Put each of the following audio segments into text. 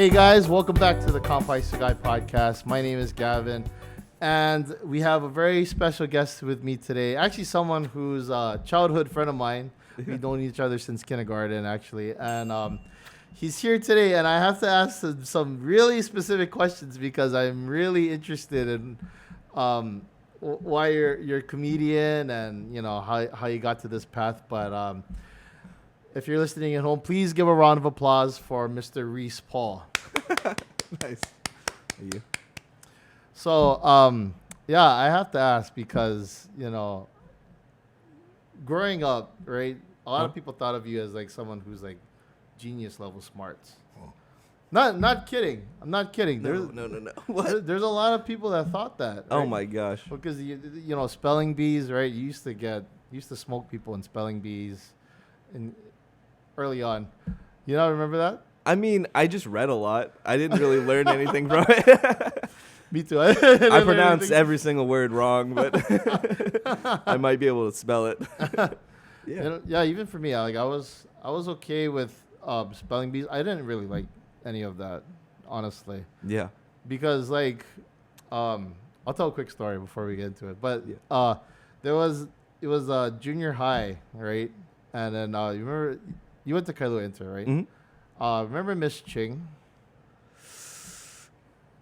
Hey guys, welcome back to the Kampai Sugai podcast. My name is Gavin, and we have a very special guest with me today. Actually, someone who's a childhood friend of mine. We've known each other since kindergarten, actually, and he's here today. And I have to ask him some really specific questions because I'm really interested in why you're a comedian and how you got to this path. But if you're listening at home, please give a round of applause for Mr. Reese Paul. Nice. Thank you. So, yeah, I have to ask because, growing up, right, a lot of people thought of you as like someone who's like genius level smarts. Oh. Not kidding. I'm not kidding. No. What? There's a lot of people that thought that. Right? Oh my gosh. Because spelling bees, right? You used to smoke people in spelling bees, early on. You don't remember that? I mean, I just read a lot. I didn't really learn anything from it. Me too. I pronounce every single word wrong, but I might be able to spell it. Yeah. Even for me, I was okay with spelling bees. I didn't really like any of that, honestly. Yeah. Because I'll tell a quick story before we get into it. But it was junior high, right? And then you remember you went to Kailua Inter, right? Mm-hmm. Remember Miss Ching?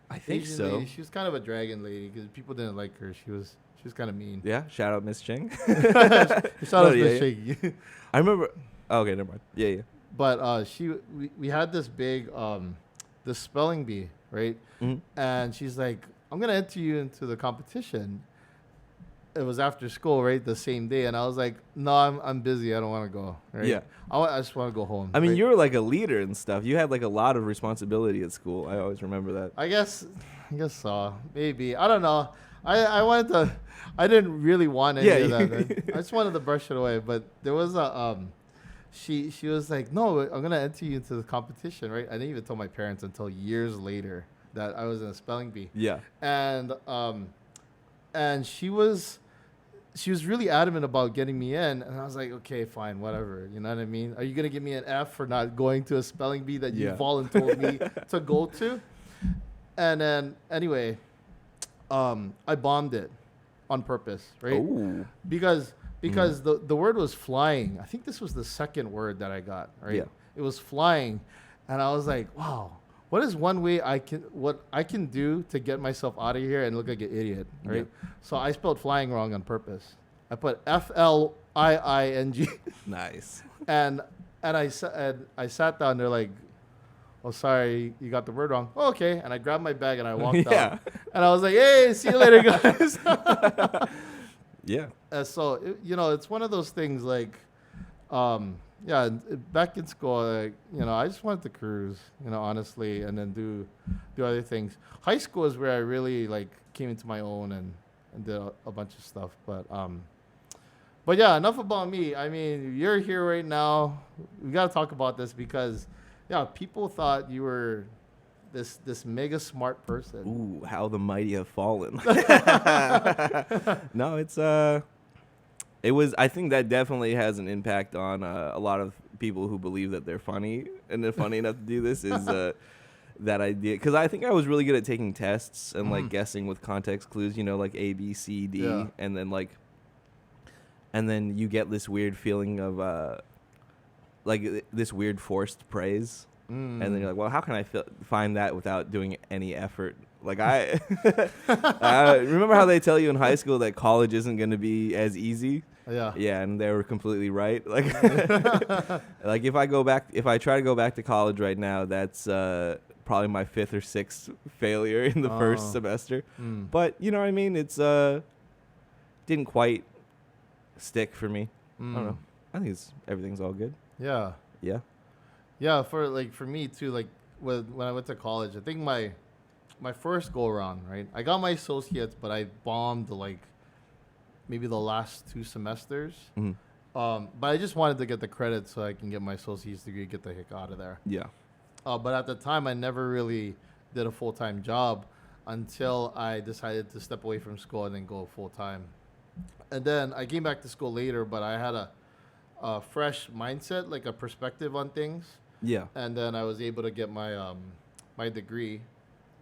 I think Asian so. lady. She was kind of a dragon lady because people didn't like her. She was kind of mean. Yeah. Shout out Miss Ching. Shout out Miss Ching. I remember. Oh, okay, never mind. Yeah. But we had this big this spelling bee, right? Mm-hmm. And she's like, I'm gonna enter you into the competition. It was after school, right? The same day, and I was like, no, I'm busy. I don't want to go. Right? Yeah. I just want to go home. I mean, right? you were like a leader and stuff. You had like a lot of responsibility at school. I always remember that. I guess so. Maybe. I don't know. I wanted to. I didn't really want any of that. Right? I just wanted to brush it away. But there was a she was like, no, I'm gonna enter you into the competition, right? I didn't even tell my parents until years later that I was in a spelling bee. Yeah. And she was really adamant about getting me in, and I was like, okay, fine, whatever. You know what I mean? Are you gonna give me an F for not going to a spelling bee that you volunteered me to go to? And then anyway, I bombed it on purpose, right? Ooh. Because the word was flying. I think this was the second word that I got, right? Yeah. It was flying, and I was like, wow. What is one way I can do to get myself out of here and look like an idiot, right? Yeah. So I spelled flying wrong on purpose. I put FLIING. Nice. and I sat down. They're like, "Oh, sorry, you got the word wrong." Oh, okay. And I grabbed my bag and I walked out. And I was like, "Hey, see you later, guys." Yeah. So it's one of those things like. Yeah, back in school, I just wanted to cruise, honestly, and then do other things. High school is where I really came into my own and did a bunch of stuff. But yeah, enough about me. I mean, you're here right now. We got to talk about this because, yeah, people thought you were this mega smart person. Ooh, how the mighty have fallen. No, I think that definitely has an impact on a lot of people who believe that they're funny and they're funny enough to do this is that idea. Because I think I was really good at taking tests and guessing with context clues, like A, B, C, D. Yeah. And then you get this weird feeling of this weird forced praise. And then you're like, well, how can I find that without doing any effort? I remember how they tell you in high school that college isn't going to be as easy. Yeah. Yeah, and they were completely right. If I try to go back to college right now, that's probably my 5th or 6th failure in the first semester. But you know what I mean? It's didn't quite stick for me. I don't know. I think everything's all good. Yeah. Yeah. Yeah, for me too, when I went to college, I think my first go around, right? I got my associates, but I bombed maybe the last 2 semesters. Mm-hmm. But I just wanted to get the credit so I can get my associate's degree, get the heck out of there. Yeah. But at the time, I never really did a full-time job until I decided to step away from school and then go full-time. And then I came back to school later, but I had a fresh mindset, a perspective on things. Yeah. And then I was able to get my my degree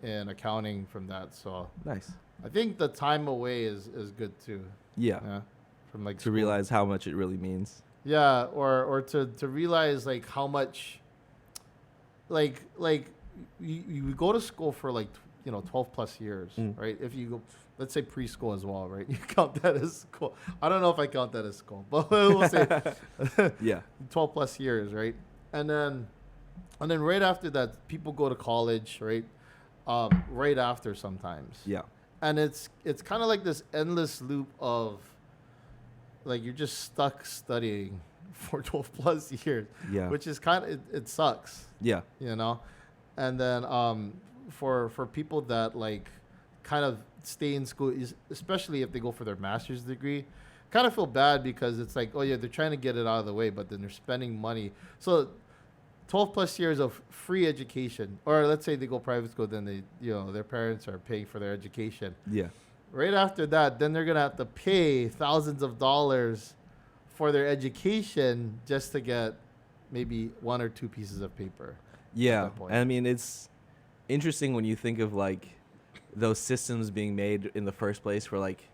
in accounting from that. So Nice. I think the time away is good too. Yeah. Yeah. From like To school. realize how much it really means. Yeah, or to realize like how much, like you go to school for like 12 plus years, right? If you go, let's say preschool as well, right? You count that as school. I don't know if I count that as school, but we'll say Yeah. 12 plus years, right? And then right after that, people go to college, right? Right after sometimes. Yeah. And it's kind of like this endless loop of like you're just stuck studying for 12 plus years, Yeah. which is kind of it sucks, Yeah. And then for people that like kind of stay in school, especially if they go for their master's degree, kind of feel bad because it's like, oh yeah, they're trying to get it out of the way, but then they're spending money. So 12 plus years of free education, or let's say they go private school, then they their parents are paying for their education. Yeah. Right after that, then they're gonna have to pay thousands of dollars for their education just to get maybe 1 or 2 pieces of paper. Yeah. I mean, it's interesting when you think of like those systems being made in the first place for like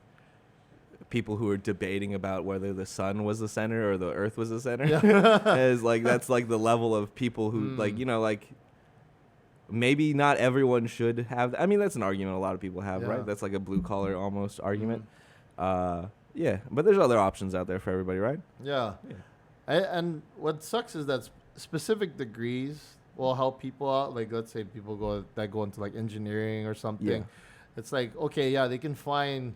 people who are debating about whether the sun was the center or the earth was the center. Yeah. As like that's like the level of people who like like maybe not everyone should have. I mean, that's an argument a lot of people have, right? That's like a blue collar almost argument. Yeah, but there's other options out there for everybody, right? Yeah. And what sucks is that specific degrees will help people out. Like, let's say people go into like engineering or something. Yeah. It's like, okay, yeah, they can find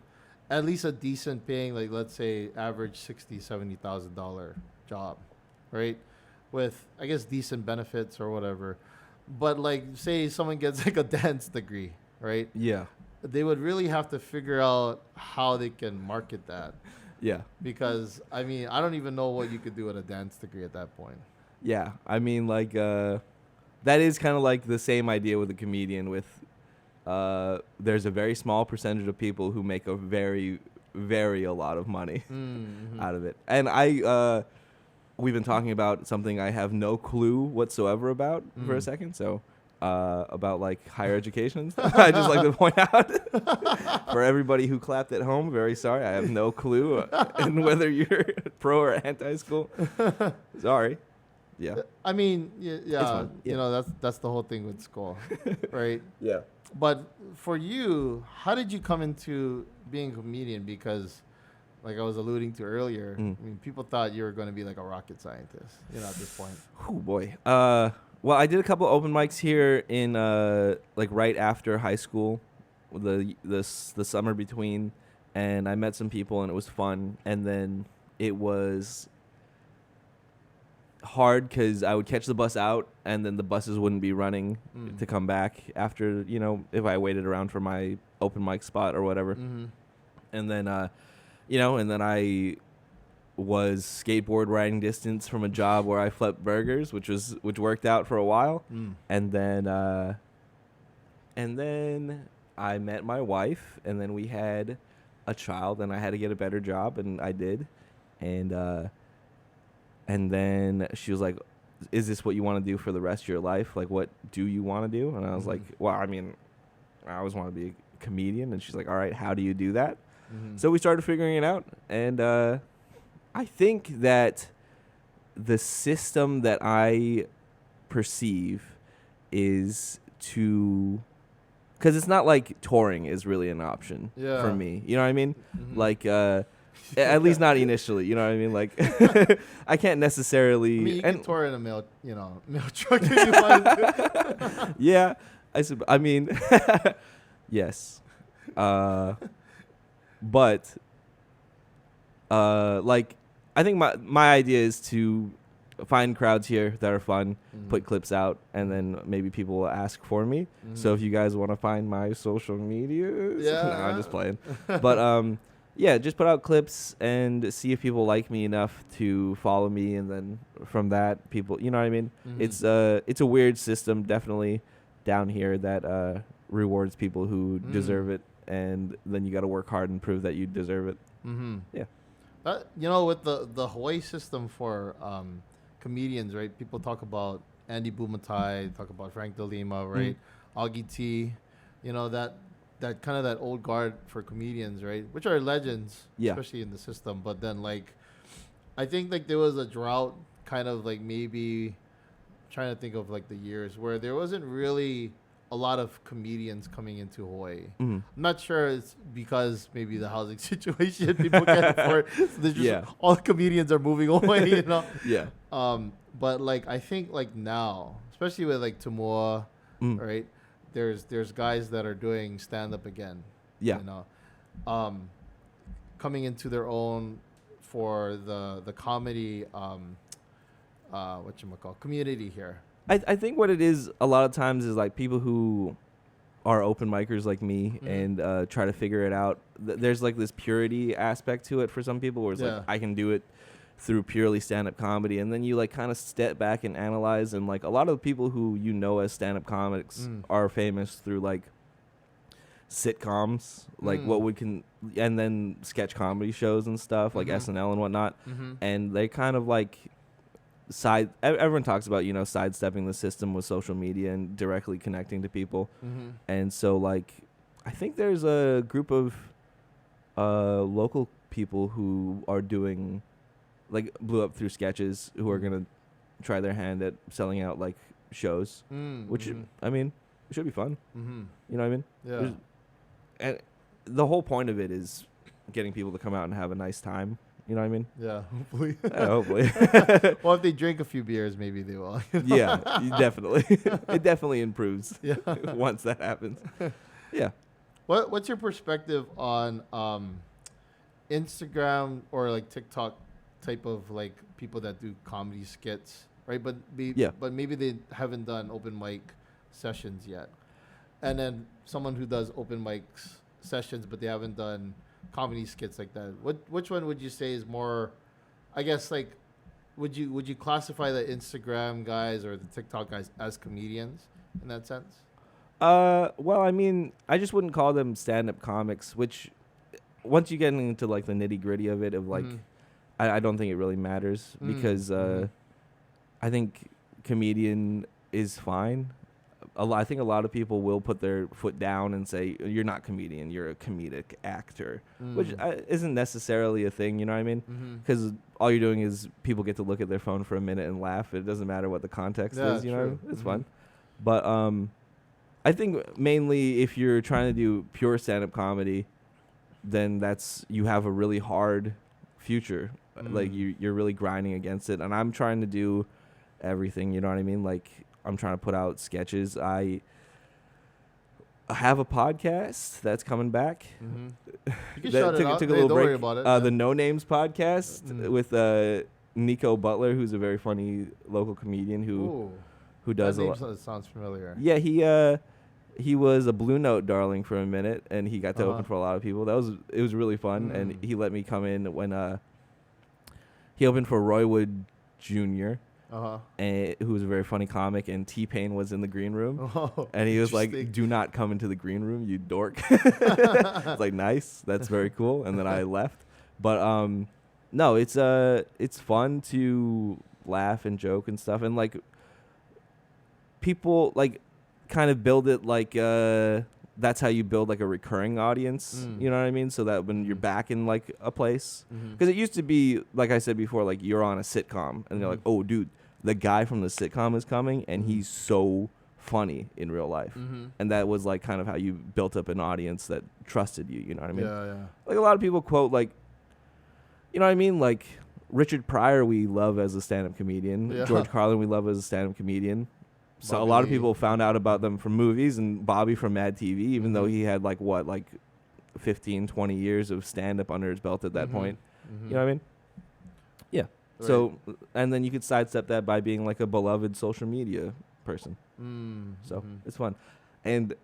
at least a decent paying, like let's say average $60,000-$70,000 job, right? With I guess decent benefits or whatever. But like, say someone gets like a dance degree, right? Yeah. They would really have to figure out how they can market that. Yeah. Because I mean, I don't even know what you could do with a dance degree at that point. Yeah. I mean, like, that is kind of like the same idea with a comedian with, there's a very small percentage of people who make a very, very a lot of money out of it. And we've been talking about something I have no clue whatsoever about for a second. So, about like higher education and stuff. I just like to point out for everybody who clapped at home, very sorry. I have no clue in whether you're pro or anti-school. Sorry. Yeah. I mean, yeah. Yeah. That's the whole thing with school, right? Yeah. But for you, how did you come into being a comedian? Because, like I was alluding to earlier, I mean, people thought you were going to be like a rocket scientist, at this point. Oh boy. Well, I did a couple open mics here in like right after high school, the summer between, and I met some people and it was fun. And then it was hard because I would catch the bus out and then the buses wouldn't be running to come back after, if I waited around for my open mic spot or whatever. And then, and then I was skateboard riding distance from a job where I flipped burgers, which worked out for a while. And then I met my wife, and then we had a child, and I had to get a better job, and I did. And then she was like, "Is this what you want to do for the rest of your life? Like, what do you want to do?" And I was like, "Well, I mean, I always want to be a comedian." And she's like, "All right, how do you do that?" So we started figuring it out, and I think that the system that I perceive is because it's not like touring is really an option for me. You know what I mean? Like, at least not initially. You know what I mean? Like, I can't necessarily. I mean, you can tour in a mail truck if you wanted to. Yeah, I mean, yes, but like. I think my idea is to find crowds here that are fun, put clips out, and then maybe people will ask for me. So if you guys want to find my social medias, no, I'm just playing. But yeah, just put out clips and see if people like me enough to follow me, and then from that, people, you know what I mean? It's a weird system, definitely down here that rewards people who deserve it, and then you got to work hard and prove that you deserve it. Yeah. With the Hawaii system for comedians, right? People talk about Andy Bumatai, talk about Frank De Lima, right? Augie T, you know, that kind of that old guard for comedians, right? Which are legends, especially in the system. But then, like, I think like there was a drought, kind of like maybe trying to think of like the years where there wasn't really a lot of comedians coming into Hawaii. I'm not sure it's because maybe the housing situation, people can't afford. So there's just all the comedians are moving away, you know. But like I think like now, especially with like Tumua, right? There's guys that are doing stand up again. You know, coming into their own for the comedy community here. I think what it is a lot of times is like people who are open micers like me and try to figure it out. There's like this purity aspect to it for some people where it's like I can do it through purely stand-up comedy, and then you like kind of step back and analyze, and like a lot of the people who you know as stand-up comics are famous through like sitcoms, like and then sketch comedy shows and stuff like SNL and whatnot, and they kind of like everyone talks about, you know, sidestepping the system with social media and directly connecting to people. And so like I think there's a group of local people who are doing like blew up through sketches who are gonna try their hand at selling out like shows, which I mean it should be fun. You know what I mean? And the whole point of it is getting people to come out and have a nice time. You know what I mean? Yeah, hopefully. Hopefully. Well, if they drink a few beers, maybe they will. Yeah, definitely. It definitely improves once that happens. Yeah. What's your perspective on Instagram or like TikTok type of like people that do comedy skits, right? But maybe they haven't done open mic sessions yet. And then someone who does open mic sessions, but they haven't done comedy skits like that. Which one would you say is more, I guess, like, would you classify the Instagram guys or the TikTok guys as comedians in that sense? Well, I mean, I just wouldn't call them stand-up comics, which once you get into like the nitty-gritty of it, of like, I don't think it really matters because I think comedian is fine. I think a lot of people will put their foot down and say, you're not comedian, you're a comedic actor, which isn't necessarily a thing, you know what I mean? Because all you're doing is people get to look at their phone for a minute and laugh. It doesn't matter what the context is, you know? It's fun. But I think mainly if you're trying to do pure stand-up comedy, then you have a really hard future. Like you're really grinding against it. And I'm trying to do everything, you know what I mean? Like, I'm trying to put out sketches. I have a podcast that's coming back. You can shout it out. Took a little break. Don't worry about it. The No Names podcast with Nico Butler, who's a very funny local comedian who does that name sounds familiar. Yeah, he was a Blue Note darling for a minute, and he got to open for a lot of people. It was really fun, and he let me come in when he opened for Roy Wood Jr. And who was a very funny comic, and T-Pain was in the green room, and he was like, "Do not come into the green room, you dork." It's like, nice, that's very cool. And then I left, but no, it's fun to laugh and joke and stuff, and like people like kind of build it like that's how you build like a recurring audience, you know what I mean? So that when you're back in like a place, because it used to be, like I said before, like you're on a sitcom and they're like, oh dude, the guy from the sitcom is coming and he's so funny in real life. And that was like kind of how you built up an audience that trusted you, you know what I mean? Yeah. Like a lot of people quote like, you know what I mean? Like Richard Pryor we love as a stand-up comedian. George Carlin we love as a stand-up comedian. So Bobby, a lot of people found out about them from movies, and Bobby from Mad TV, even though he had like 15, 20 years of stand-up under his belt at that point. You know what I mean? Yeah. Right. So, and then you could sidestep that by being like a beloved social media person. So it's fun. And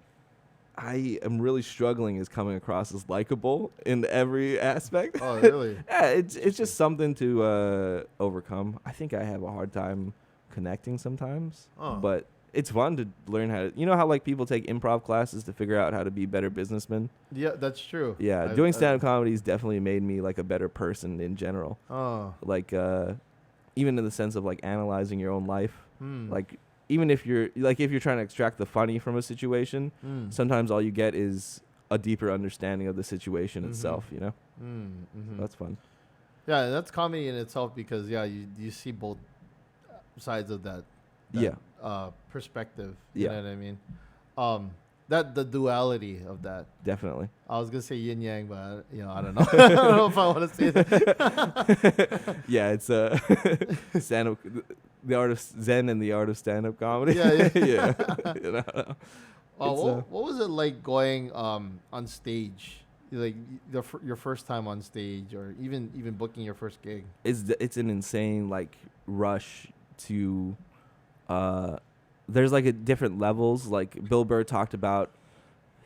I am really struggling as coming across as likable in every aspect. Oh, really? Yeah, it's just something to overcome. I think I have a hard time connecting sometimes, but it's fun to learn how to, you know how like people take improv classes to figure out how to be better businessmen? Yeah, that's true. Yeah, doing stand-up comedy has definitely made me like a better person in general. Like even in the sense of like analyzing your own life. Like even if you're trying to extract the funny from a situation, sometimes all you get is a deeper understanding of the situation itself, you know? So that's fun. Yeah, that's comedy in itself because you see both sides of that perspective. You know what I mean? That the duality of that. Definitely. I was gonna say yin yang, but I don't know. I don't know if I want to say that. Yeah, it's stand-up, the art of Zen and the art of stand-up comedy. Yeah. You know? What was it like going on stage? Like your first time on stage, or even booking your first gig? It's an insane like rush to. There's like a different levels. Like Bill Burr talked about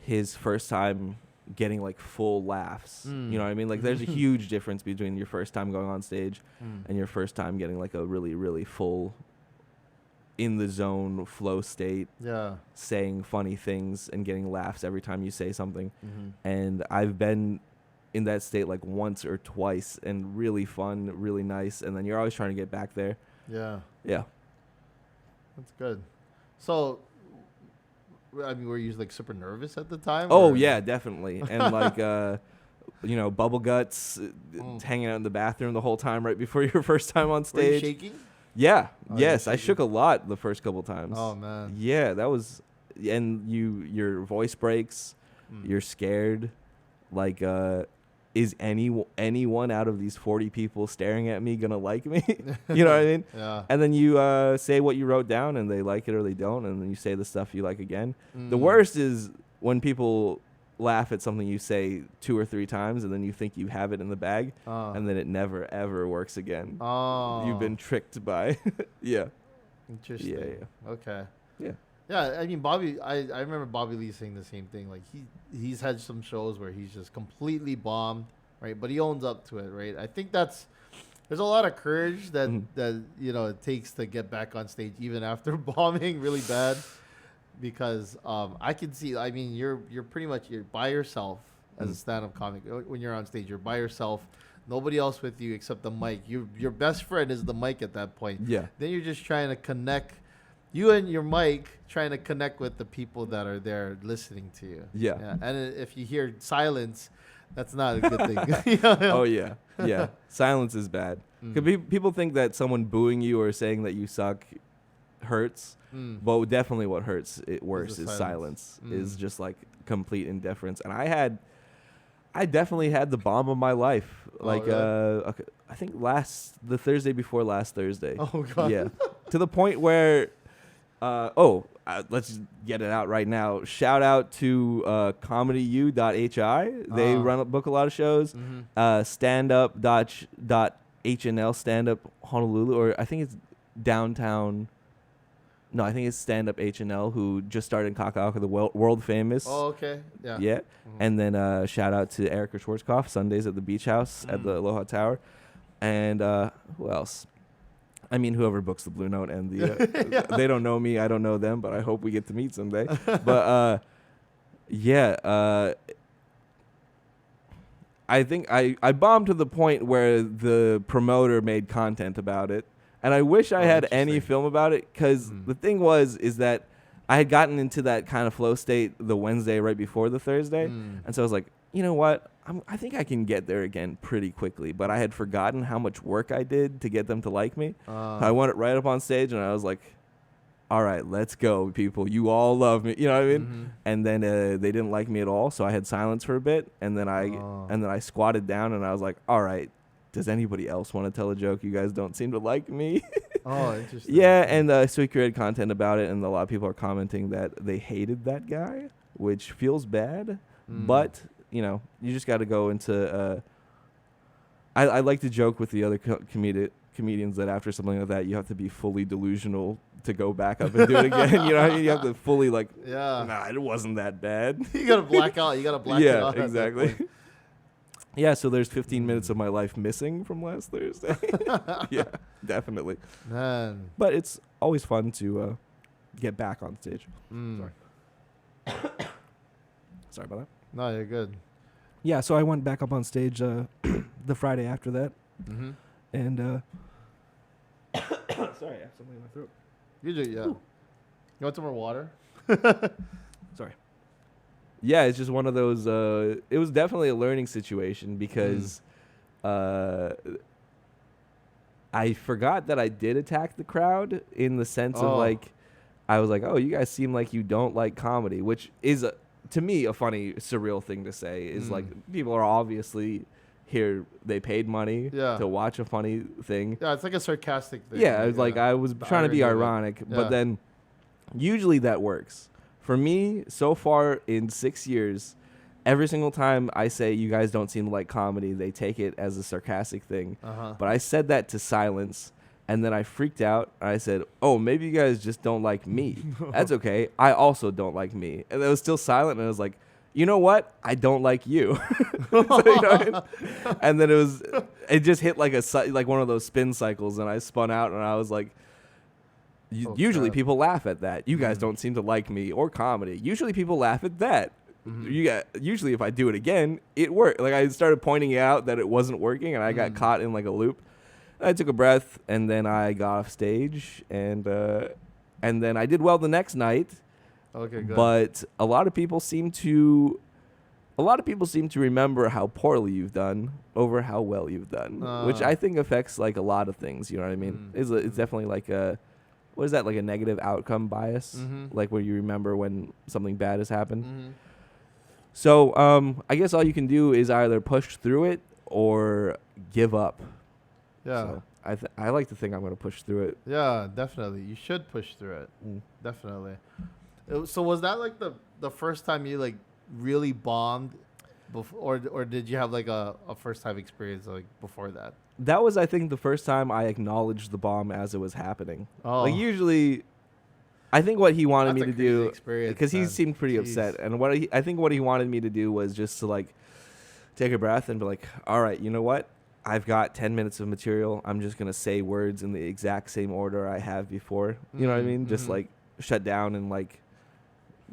his first time getting like full laughs. You know what I mean? Like there's a huge difference between your first time going on stage and your first time getting like a really, really full in the zone flow state. Yeah. Saying funny things and getting laughs every time you say something. And I've been in that state like once or twice, and really fun, really nice. And then you're always trying to get back there. Yeah. Yeah. That's good. So, I mean, were you like super nervous at the time? Oh, yeah, definitely. And like, bubble guts, hanging out in the bathroom the whole time right before your first time on stage. Were you shaking? Yeah. Yes, I shook a lot the first couple times. Oh, man. Yeah, that was, and your voice breaks. You're scared. Like, is anyone out of these 40 people staring at me gonna like me? You know what I mean? Yeah. And then you say what you wrote down, and they like it or they don't, and then you say the stuff you like again. The worst is when people laugh at something you say 2 or 3 times, and then you think you have it in the bag, and then it never ever works again. Oh. You've been tricked by. Yeah. Interesting. Yeah. Okay. Yeah. Yeah, I mean, Bobby, I remember Bobby Lee saying the same thing. Like, he's had some shows where he's just completely bombed, right? But he owns up to it, right? I think there's a lot of courage that it takes to get back on stage even after bombing really bad. Because I can see, I mean, you're by yourself as a stand-up comic. When you're on stage, you're by yourself. Nobody else with you except the mic. Your best friend is the mic at that point. Yeah. Then you're just trying to connect. You and your mic trying to connect with the people that are there listening to you. Yeah. And if you hear silence, that's not a good thing. Oh, yeah. Yeah. Silence is bad. People think that someone booing you or saying that you suck hurts. But definitely what hurts it worse is silence. Is just like complete indifference. And I definitely had the bomb of my life. Like, really? I think the Thursday before last Thursday. Oh, God. Yeah. To the point where... let's get it out right now. Shout out to comedyu.hi. They book a lot of shows. Standup.hnl, stand-up Honolulu, or I think it's downtown. No, I think it's Stand Up HNL, who just started in Kaka'aka, the world famous. Oh, okay. Yeah. Yeah. And then shout out to Erica Schwarzkopf, Sundays at the Beach House at the Aloha Tower. And who else? I mean, whoever books the Blue Note and the they don't know me, I don't know them, but I hope we get to meet someday. But I think I bombed to the point where the promoter made content about it, and I wish I had any film about it, because the thing is that I had gotten into that kind of flow state the Wednesday right before the Thursday, and so I was like, you know what? I think I can get there again pretty quickly, but I had forgotten how much work I did to get them to like me. I went right up on stage, and I was like, all right, let's go, people. You all love me. You know what I mean? And then they didn't like me at all, so I had silence for a bit, and then I squatted down, and I was like, all right, does anybody else want to tell a joke? You guys don't seem to like me. Oh, interesting. Yeah, and so we created content about it, and a lot of people are commenting that they hated that guy, which feels bad, but... you just got to go into. I like to joke with the other comedians that after something like that, you have to be fully delusional to go back up and do it again. You know what I mean? You have to fully nah, it wasn't that bad. You got to black out. You got to black it out. Yeah, exactly. Yeah, so there's 15 minutes of my life missing from last Thursday. Yeah, definitely. Man. But it's always fun to get back on stage. Sorry. Sorry about that. No, you're good. Yeah, so I went back up on stage the Friday after that. And sorry, I have something in my throat. You do, yeah. Ooh. You want some more water? Sorry. Yeah, it's just one of those. It was definitely a learning situation because I forgot that I did attack the crowd in the sense of like, I was like, oh, you guys seem like you don't like comedy, which is, to me, a funny, surreal thing to say. Is like, people are obviously here, they paid money to watch a funny thing. Yeah, it's like a sarcastic thing. Yeah, it was like, I was trying to be ironic, but then usually that works. For me, so far in 6 years, every single time I say you guys don't seem to like comedy, they take it as a sarcastic thing. But I said that to silence, and then I freaked out. And I said, oh, maybe you guys just don't like me. That's okay. I also don't like me. And it was still silent, and I was like, you know what? I don't like you. So, you know what I mean? And then it just hit like one of those spin cycles, and I spun out, and I was like, usually people laugh at that. You guys don't seem to like me or comedy. Usually people laugh at that. Usually if I do it again, it worked. Like, I started pointing out that it wasn't working, and I got caught in like a loop. I took a breath, and then I got off stage, and then I did well the next night. Okay, good. But a lot of people seem to remember how poorly you've done over how well you've done, which I think affects like a lot of things. You know what I mean? It's definitely like what is that, like a negative outcome bias, like where you remember when something bad has happened. So I guess all you can do is either push through it or give up. Yeah. So I like to think I'm going to push through it. Yeah, definitely. You should push through it. Definitely. So was that like the first time you like really bombed, or did you have like a first time experience like before that? That was, I think, the first time I acknowledged the bomb as it was happening. Like, usually, I think what he wanted me to do, because he seemed pretty upset, and I think what he wanted me to do was just to like take a breath and be like, all right, you know what? I've got 10 minutes of material. I'm just gonna say words in the exact same order I have before. You know what I mean? Just like shut down and like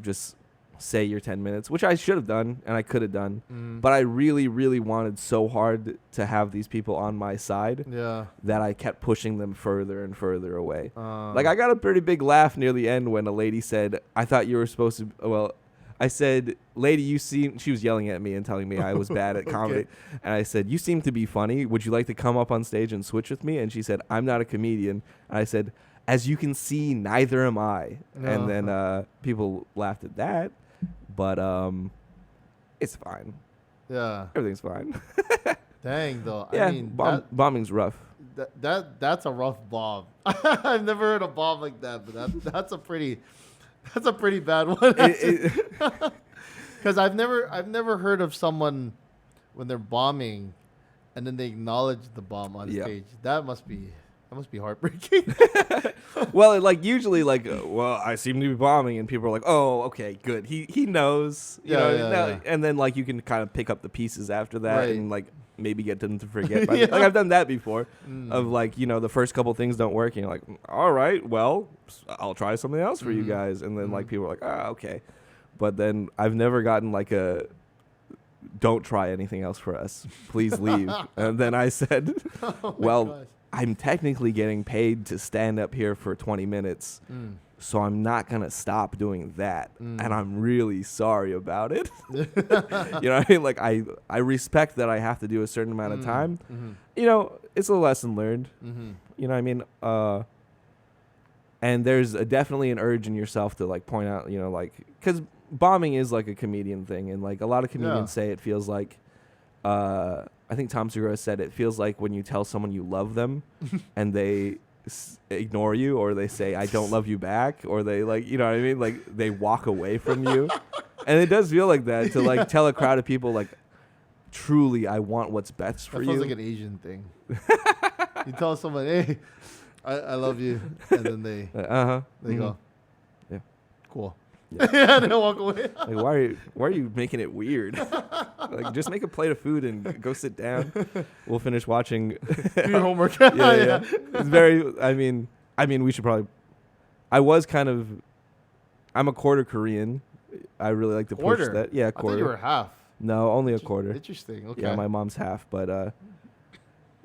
just say your 10 minutes, which I should have done and I could have done. But I really, really wanted so hard to have these people on my side that I kept pushing them further and further away. Like, I got a pretty big laugh near the end when a lady said, I thought you were supposed to, I said, lady, she was yelling at me and telling me I was bad at comedy. And I said, you seem to be funny. Would you like to come up on stage and switch with me? And she said, I'm not a comedian. And I said, as you can see, neither am I. And then people laughed at that. But it's fine. Yeah. Everything's fine. Dang, though. Yeah, I mean, bombing's rough. That's a rough bomb. I've never heard a bomb like that, but that's a pretty bad one. Because I've never heard of someone when they're bombing and then they acknowledge the bomb on stage. That must be heartbreaking. Well, like, usually, like, I seem to be bombing, and people are like, oh, okay, good. He knows. You know. And then, like, you can kind of pick up the pieces after that and, like, maybe get them to forget. Like, I've done that before of, like, you know, the first couple things don't work, and you're like, all right, well, I'll try something else for you guys. And then, like, people are like, okay. But then I've never gotten, like, don't try anything else for us. Please leave. And then I said, gosh. I'm technically getting paid to stand up here for 20 minutes, so I'm not going to stop doing that. And I'm really sorry about it. You know what I mean? Like, I respect that I have to do a certain amount of time. You know, it's a lesson learned. You know what I mean? And there's definitely an urge in yourself to, like, point out, you know, like, because bombing is, like, a comedian thing. And, like, a lot of comedians say it feels like, I think Tom Segura said it feels like when you tell someone you love them and they ignore you, or they say, I don't love you back, or they, like, you know what I mean? Like, they walk away from you. And it does feel like that to, like, tell a crowd of people, like, truly, I want what's best for you. That feels like an Asian thing. You tell someone, hey, I love you. And then they go, yeah, cool. Yeah, they walk away. Like, why are you making it weird? Like, just make a plate of food and go sit down. We'll finish watching. Do your homework. Yeah. It's very. I mean, we should probably. I'm a quarter Korean. I really like to push that. Yeah, quarter. I thought you were half. No, only a quarter. Interesting. Okay. Yeah, my mom's half, but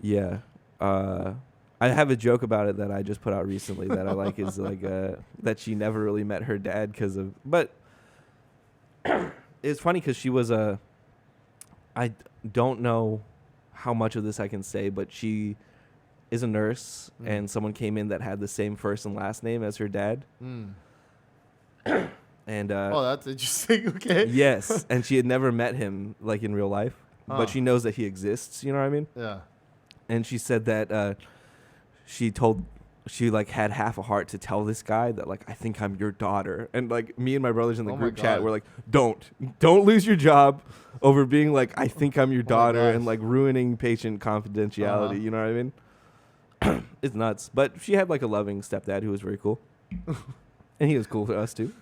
yeah. I have a joke about it that I just put out recently that I like is like that she never really met her dad because of. But it's funny because she was I don't know how much of this I can say, but she is a nurse, and someone came in that had the same first and last name as her dad. And oh, that's interesting. Okay. Yes, and she had never met him like in real life, but she knows that he exists. You know what I mean? Yeah. And she said that she like had half a heart to tell this guy that like I think I'm your daughter, and like me and my brothers in the group chat were like, don't lose your job over being like I think I'm your daughter and like ruining patient confidentiality. You know what I mean? It's nuts. But she had like a loving stepdad who was very cool, and he was cool to us too.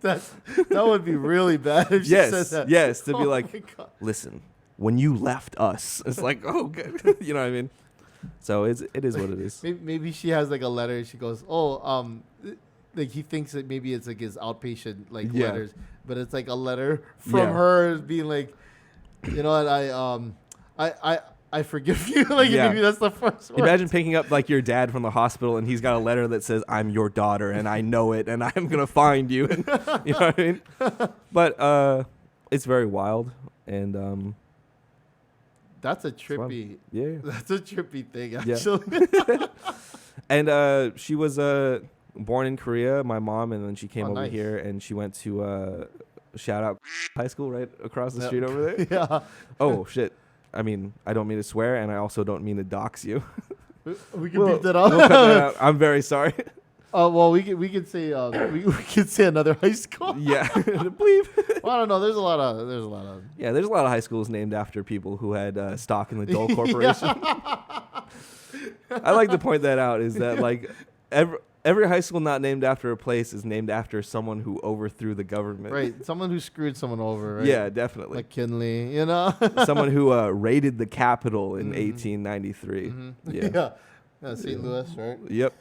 that would be really bad if she said that. Yes, to be like, listen, when you left us, it's like, oh, good. You know what I mean? So it is what it is. Maybe she has like a letter. She goes, oh, like he thinks that maybe it's like his outpatient like letters, but it's like a letter from her being like, you know what, I forgive you. Like maybe that's the first one. Imagine picking up like your dad from the hospital and he's got a letter that says, I'm your daughter and I know it and I'm going to find you. And, you know what I mean? But it's very wild. And that's a trippy. Yeah. That's a trippy thing, actually. Yeah. And she was born in Korea, my mom, and then she came over here and she went to shout out high school right across the street over there. Yeah. Oh, shit. I mean, I don't mean to swear, and I also don't mean to dox you. We can beat that up. We'll cut that out. I'm very sorry. Well, we could say we could say another high school. Yeah, bleep. Well, I don't know. There's a lot of. Yeah, there's a lot of high schools named after people who had stock in the Dole Corporation. I like to point that out. Is that like every high school not named after a place is named after someone who overthrew the government. Right, someone who screwed someone over. Right? Yeah, definitely. McKinley, you know. Someone who raided the Capitol in 1893. Yeah, St. Louis, right? Yep.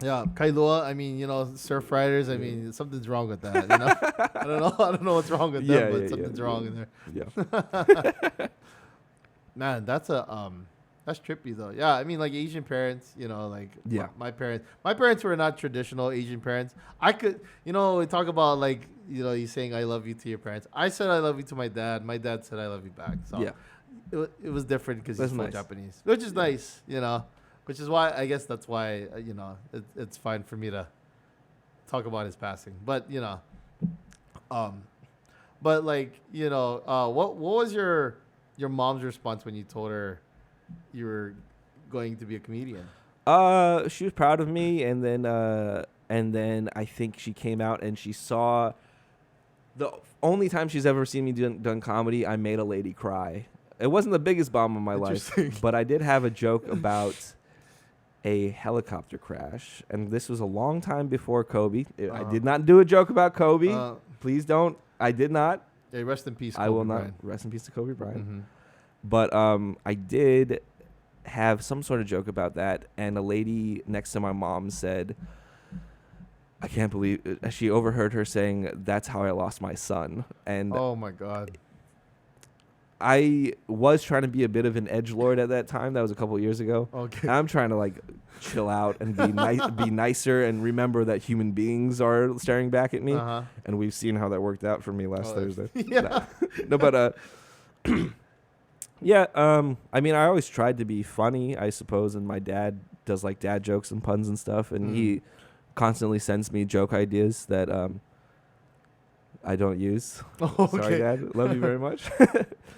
Yeah, Kailua. I mean, you know, surf riders. I mean, something's wrong with that. You know, I don't know what's wrong with them, but something's wrong in there. Yeah. Man, that's trippy though. Yeah, I mean, like Asian parents, you know, like my parents were not traditional Asian parents. I could, you know, we talk about like, you know, you saying I love you to your parents. I said I love you to my dad. My dad said I love you back. So it was different because he's full Japanese, which is nice, you know. Which is why, I guess that's why, you know, it's fine for me to talk about his passing. But, you know, but like, you know, what was your mom's response when you told her you were going to be a comedian? She was proud of me. And then I think she came out and she saw the only time she's ever seen me done comedy, I made a lady cry. It wasn't the biggest bomb of my life, but I did have a joke about a helicopter crash, and this was a long time before Kobe. I did not do a joke about Kobe. Please don't. I did not. Yeah, rest in peace, Kobe I will Bryant. not. Rest in peace to Kobe Bryant. But I did have some sort of joke about that, and a lady next to my mom said, I can't believe it. She overheard her saying, that's how I lost my son. And oh my God. I was trying to be a bit of an edgelord at that time. That was a couple of years ago. Okay. I'm trying to like chill out and be nicer and remember that human beings are staring back at me. And we've seen how that worked out for me last Thursday. Yeah. No, but yeah. I mean, I always tried to be funny, I suppose. And my dad does like dad jokes and puns and stuff, and he constantly sends me joke ideas that I don't use. Oh, okay. Sorry, Dad. Love you very much.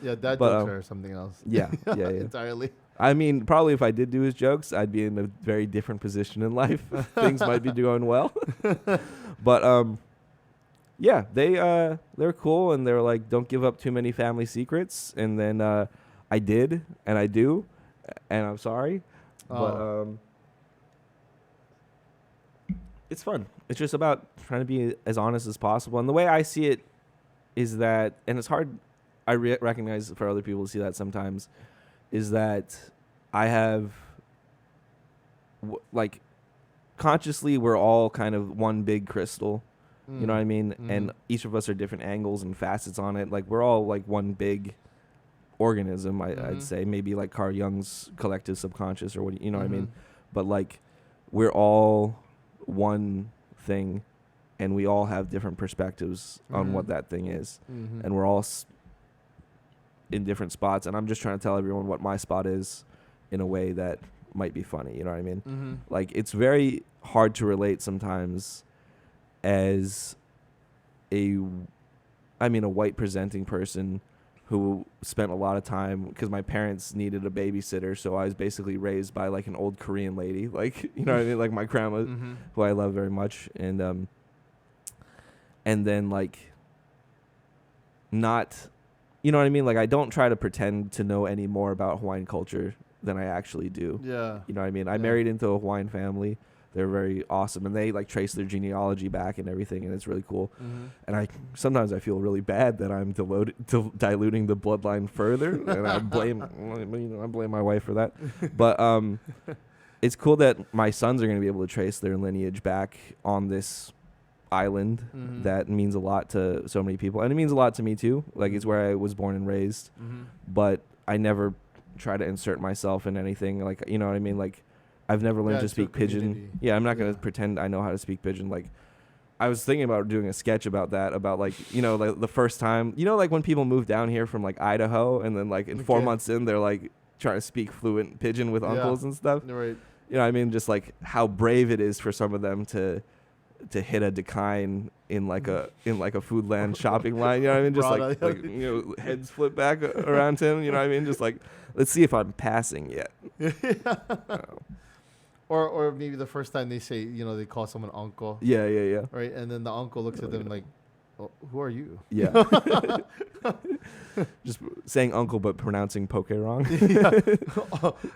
Yeah, dad jokes are something else. Yeah. Entirely. I mean, probably if I did do his jokes, I'd be in a very different position in life. Things might be going well. But yeah, they're cool, and they're like, don't give up too many family secrets. And then I did, and I do, and I'm sorry. But it's fun. It's just about trying to be as honest as possible. And the way I see it is that, and it's hard, I recognize for other people to see that sometimes, is that I have, like, consciously we're all kind of one big crystal. You know what I mean? And each of us are different angles and facets on it. Like, we're all like one big organism, I'd say, maybe like Carl Jung's collective subconscious or what, you know what I mean? But like, we're all one thing, and we all have different perspectives on what that thing is. And we're all in different spots. And I'm just trying to tell everyone what my spot is in a way that might be funny. You know what I mean? Like, it's very hard to relate sometimes as a white presenting person who spent a lot of time, because my parents needed a babysitter, so I was basically raised by like an old Korean lady, like, you know what I mean, like my grandma, who I love very much, and then like not, you know what I mean, like I don't try to pretend to know any more about Hawaiian culture than I actually do. Yeah, you know what I mean. I married into a Hawaiian family. They're very awesome, and they like trace their genealogy back and everything, and it's really cool. And sometimes I feel really bad that I'm diluting the bloodline further, and I blame my wife for that. But it's cool that my sons are going to be able to trace their lineage back on this island that means a lot to so many people, and it means a lot to me too. Like, it's where I was born and raised, but I never try to insert myself in anything. Like, you know what I mean? Like, I've never learned to speak Pidgin. Yeah, I'm not going to pretend I know how to speak Pidgin. Like, I was thinking about doing a sketch about that, about like, you know, like the first time, you know, like when people move down here from like Idaho, and then like in 4 months in, they're like trying to speak fluent Pidgin with uncles and stuff. Right. You know what I mean? Just like how brave it is for some of them to hit a decline in like a Foodland shopping line. You know what I mean? Just like you know, heads flip back around him. You know what I mean? Just like, let's see if I'm passing yet. Or maybe the first time they say, you know, they call someone uncle. Yeah. Right, and then the uncle looks at them like, oh, who are you? Yeah. Just saying uncle but pronouncing poke wrong.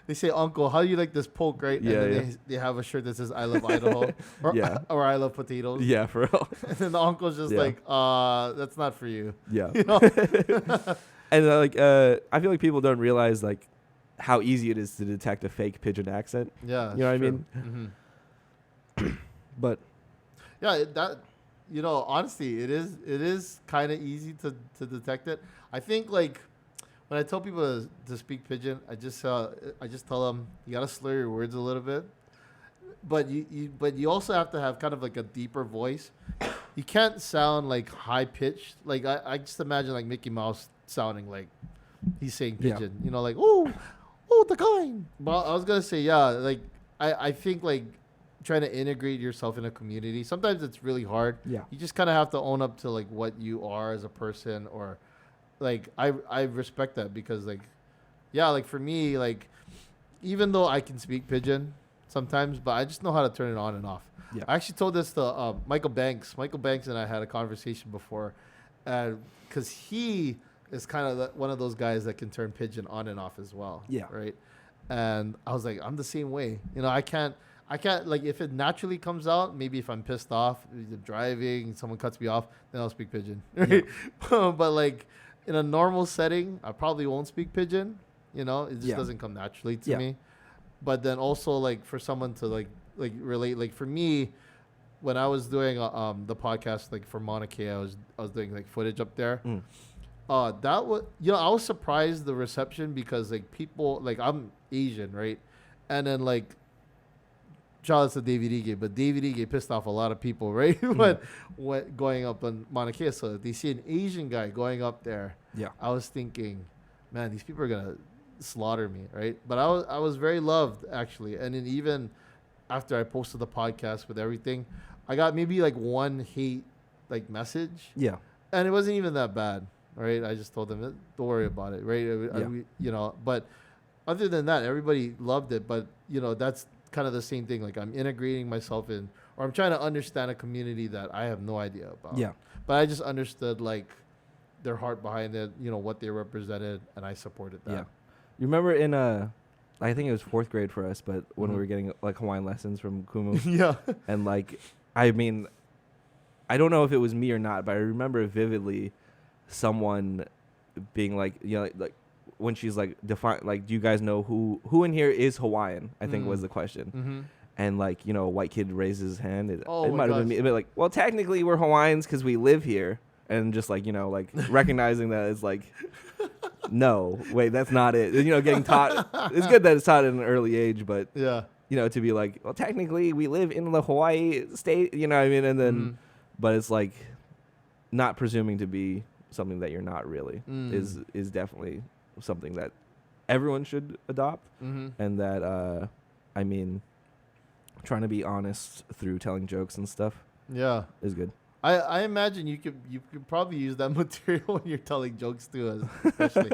They say uncle, how do you like this poke, right? Yeah, and then they have a shirt that says I love Idaho or I love potatoes. Yeah, for real. And then the uncle's just like, that's not for you. Yeah. You know? And I feel like people don't realize like how easy it is to detect a fake Pidgin accent. Yeah. You know what I mean? But yeah, that, you know, honestly, it is kind of easy to detect it. I think like when I tell people to speak Pidgin, I just tell them you gotta slur your words a little bit, but you also have to have kind of like a deeper voice. You can't sound like high pitched. Like I just imagine like Mickey Mouse sounding like he's saying Pidgin. You know, like oh the kind. But I was gonna say like I think like trying to integrate yourself in a community, sometimes it's really hard. Yeah. You just kind of have to own up to like what you are as a person, or like I respect that, because like, yeah, like for me, like even though I can speak Pidgin sometimes, but I just know how to turn it on and off. Yeah. I actually told this to Michael Banks. Michael Banks and I had a conversation before, because he is kind of one of those guys that can turn Pidgin on and off as well. Yeah. Right. And I was like, I'm the same way. You know, I can't, like, if it naturally comes out, maybe if I'm pissed off, driving, someone cuts me off, then I'll speak Pidgin. Right? Yeah. But, like, in a normal setting, I probably won't speak Pidgin. You know, it just doesn't come naturally to me. But then also, like, for someone to, like relate, like, for me, when I was doing the podcast, like, for Mauna Kea, I was doing, like, footage up there. That was, you know, I was surprised the reception, because, like, people, like, I'm Asian, right? And then, like, shout out to David Ige, but David Ige pissed off a lot of people, right? But what going up on Mauna Kea, so they see an Asian guy going up there. Yeah, I was thinking, man, these people are gonna slaughter me, right? But I was very loved, actually, and then even after I posted the podcast with everything, I got maybe like one hate like message. Yeah, and it wasn't even that bad, right? I just told them, don't worry about it, right? You know, but other than that, everybody loved it. But you know, that's kind of the same thing. Like, I'm integrating myself in, or I'm trying to understand a community that I have no idea about. Yeah. But I just understood like their heart behind it, you know, what they represented, and I supported that. Yeah. You remember in I think it was 4th grade for us, but when we were getting like Hawaiian lessons from Kumu. Yeah. And like, I mean, I don't know if it was me or not, but I remember vividly someone being like, you know, like when she's like, define, like, do you guys know who in here is Hawaiian? I think was the question. And like, you know, a white kid raises his hand. It might have been me. But like, well, technically we're Hawaiians because we live here. And just like, you know, like recognizing that it's like, No, wait, that's not it. You know, getting taught. It's good that it's taught at an early age, but Yeah. you know, to be like, well, technically we live in the Hawaii state. You know what I mean? And then, but it's like not presuming to be something that you're not really is definitely something that everyone should adopt, and that I mean, trying to be honest through telling jokes and stuff. Yeah. Is good. I imagine you could probably use that material when you're telling jokes too, especially.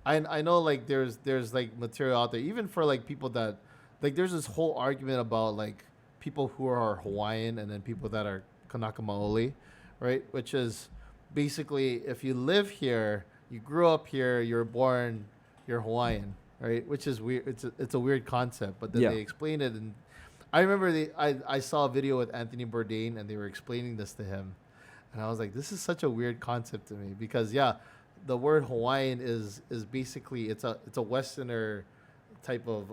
I know like there's like material out there even for like people that like there's this whole argument about like people who are Hawaiian and then people that are Kanaka Maoli, right? Which is basically if you live here, you grew up here, you're born, you're Hawaiian, right? Which is weird. It's a weird concept, but then they explain it and I remember I saw a video with Anthony Bourdain and they were explaining this to him. And I was like, this is such a weird concept to me because, the word Hawaiian is basically, it's a Westerner type of,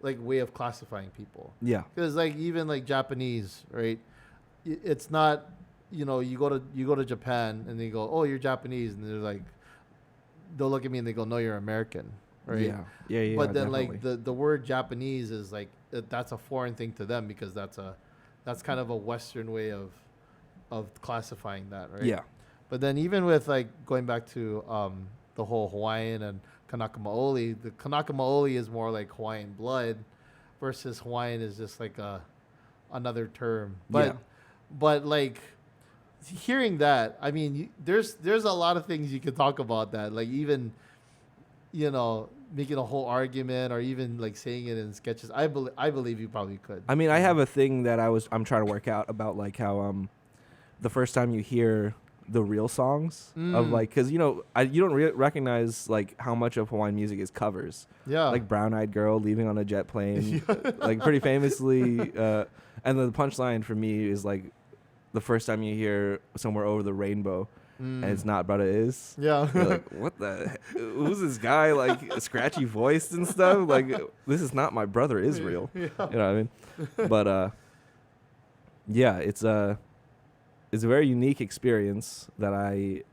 like way of classifying people. Yeah. Because like even like Japanese, right? It's not, you go to Japan and they go, oh, you're Japanese. And they're like, they'll look at me and they go, no, you're American. Right. Yeah. But then definitely. Like the word Japanese is like that's a foreign thing to them because that's kind of a Western way of classifying that, right? Yeah. But then even with like going back to the whole Hawaiian and Kanaka Maoli, the Kanaka Maoli is more like Hawaiian blood, versus Hawaiian is just like another term. But like hearing that, I mean, there's a lot of things you could talk about that, like even making a whole argument or even like saying it in sketches. I believe you probably could. I mean, I have a thing that I'm trying to work out about like how the first time you hear the real songs of like, because you don't recognize like how much of Hawaiian music is covers. Yeah, like Brown Eyed Girl, Leaving on a Jet Plane, like pretty famously. And the punchline for me is like the first time you hear Somewhere Over the Rainbow. And it's not Brother Is. Yeah. You're like, what the? Who's this guy? Like, scratchy voiced and stuff? Like, this is not my brother Israel. Yeah. You know what I mean? But, it's a very unique experience that I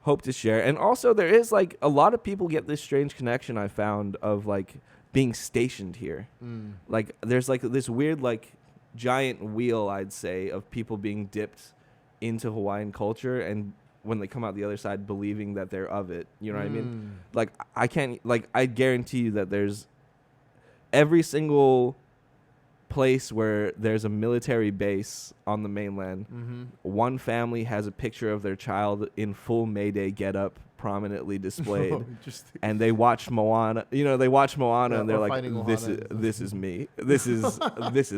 hope to share. And also, there is, like, a lot of people get this strange connection I found of, like, being stationed here. Like, there's, like, this weird, like, giant wheel, I'd say, of people being dipped into Hawaiian culture, and when they come out the other side believing that they're of it, you know what I mean? Like I guarantee you that there's every single place where there's a military base on the mainland, one family has a picture of their child in full Mayday getup prominently displayed, and they watch Moana. They watch Moana, and they're like, "This is me. This is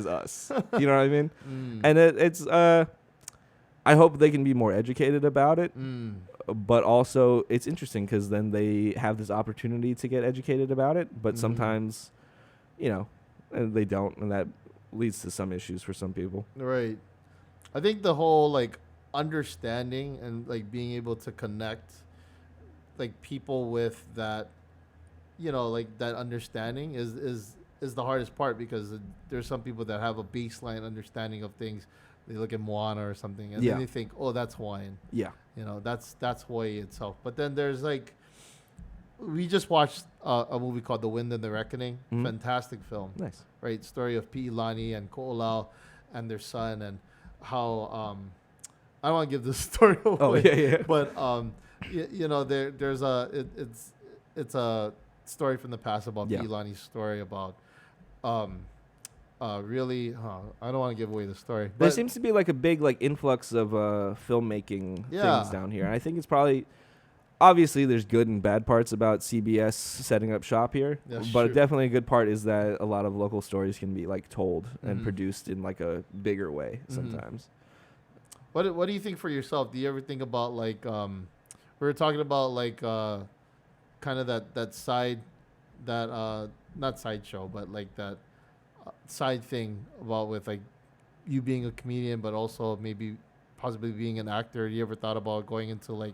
us." You know what I mean? And it's I hope they can be more educated about it, but also it's interesting because then they have this opportunity to get educated about it, but sometimes, they don't, and that leads to some issues for some people. Right. I think the whole like understanding and like being able to connect like people with that, like that understanding is the hardest part because there's some people that have a baseline understanding of things. They look at Moana or something, and then they think, "Oh, that's Hawaiian." Yeah, that's Hawaii itself. But then there's like, we just watched a movie called The Wind and the Reckoning. Fantastic film. Nice, right? Story of Pi'ilani and Ko'olau and their son, and how I don't want to give this story away. Oh yeah. But there's it's a story from the past about Pi'ilani's story about I don't want to give away the story. But there seems to be like a big like influx of filmmaking things down here. And I think it's probably, obviously there's good and bad parts about CBS setting up shop here, but definitely a good part is that a lot of local stories can be like told and produced in like a bigger way sometimes. What do you think for yourself? Do you ever think about like we were talking about like kind of that side that not sideshow but like that side thing about with like you being a comedian but also maybe possibly being an actor? You ever thought about going into like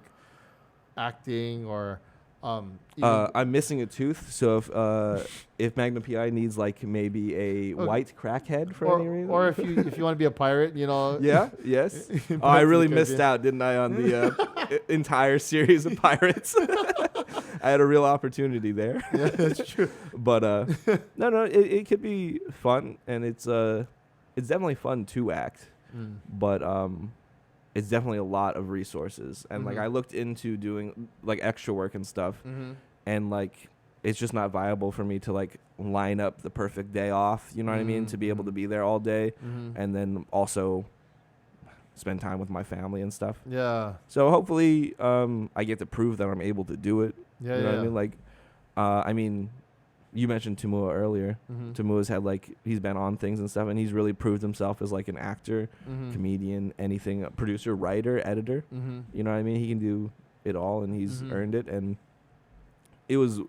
acting or I'm missing a tooth, so if Magnum PI needs like maybe a white crackhead for any reason, or if you want to be a pirate, Yeah. Yes. Oh, I really missed out, didn't I, on the entire series of pirates? I had a real opportunity there. Yeah, that's true. But no, it could be fun, and it's definitely fun to act, but it's definitely a lot of resources, and like I looked into doing like extra work and stuff, and like it's just not viable for me to like line up the perfect day off, you know what I mean, to be able to be there all day, and then also spend time with my family and stuff. Yeah. So hopefully I get to prove that I'm able to do it. Yeah, you know what I mean? Like I mean, you mentioned Tumua earlier. Tumua's had like, he's been on things and stuff, and he's really proved himself as like an actor, comedian, anything, a producer, writer, editor. You know what I mean? He can do it all, and he's earned it. And it was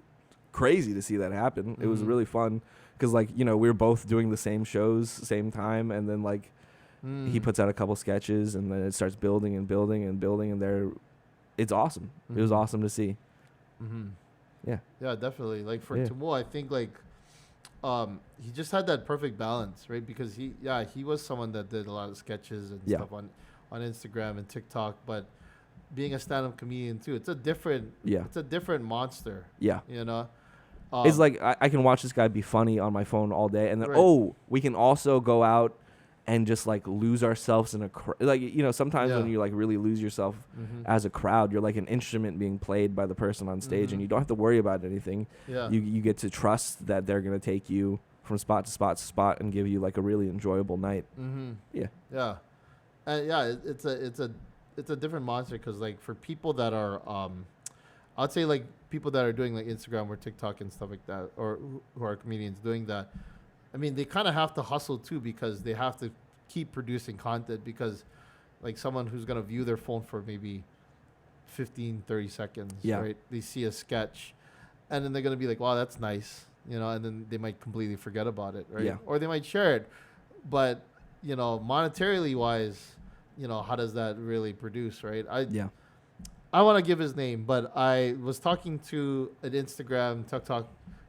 crazy to see that happen. It was really fun because like, we were both doing the same shows, same time, and then like he puts out a couple sketches, and then it starts building and building and building, and it's awesome. It was awesome to see. Yeah, definitely. Like for Tumo, I think like he just had that perfect balance, right? Because he was someone that did a lot of sketches and stuff on Instagram and TikTok, but being a stand-up comedian too, it's a different monster. Yeah, it's like I can watch this guy be funny on my phone all day, and then we can also go out and just like lose ourselves in a sometimes when you like really lose yourself as a crowd, you're like an instrument being played by the person on stage, and you don't have to worry about anything. You get to trust that they're gonna take you from spot to spot to spot and give you like a really enjoyable night. And it's a different monster, because like for people that are I'd say like people that are doing like Instagram or TikTok and stuff like that, or who are comedians doing that, I mean, they kind of have to hustle too, because they have to keep producing content, because like someone who's going to view their phone for maybe 15, 30 seconds, right? They see a sketch and then they're going to be like, wow, that's nice, and then they might completely forget about it, right? Or they might share it. But, monetarily wise, how does that really produce, right? I want to give his name, but I was talking to an Instagram TikTok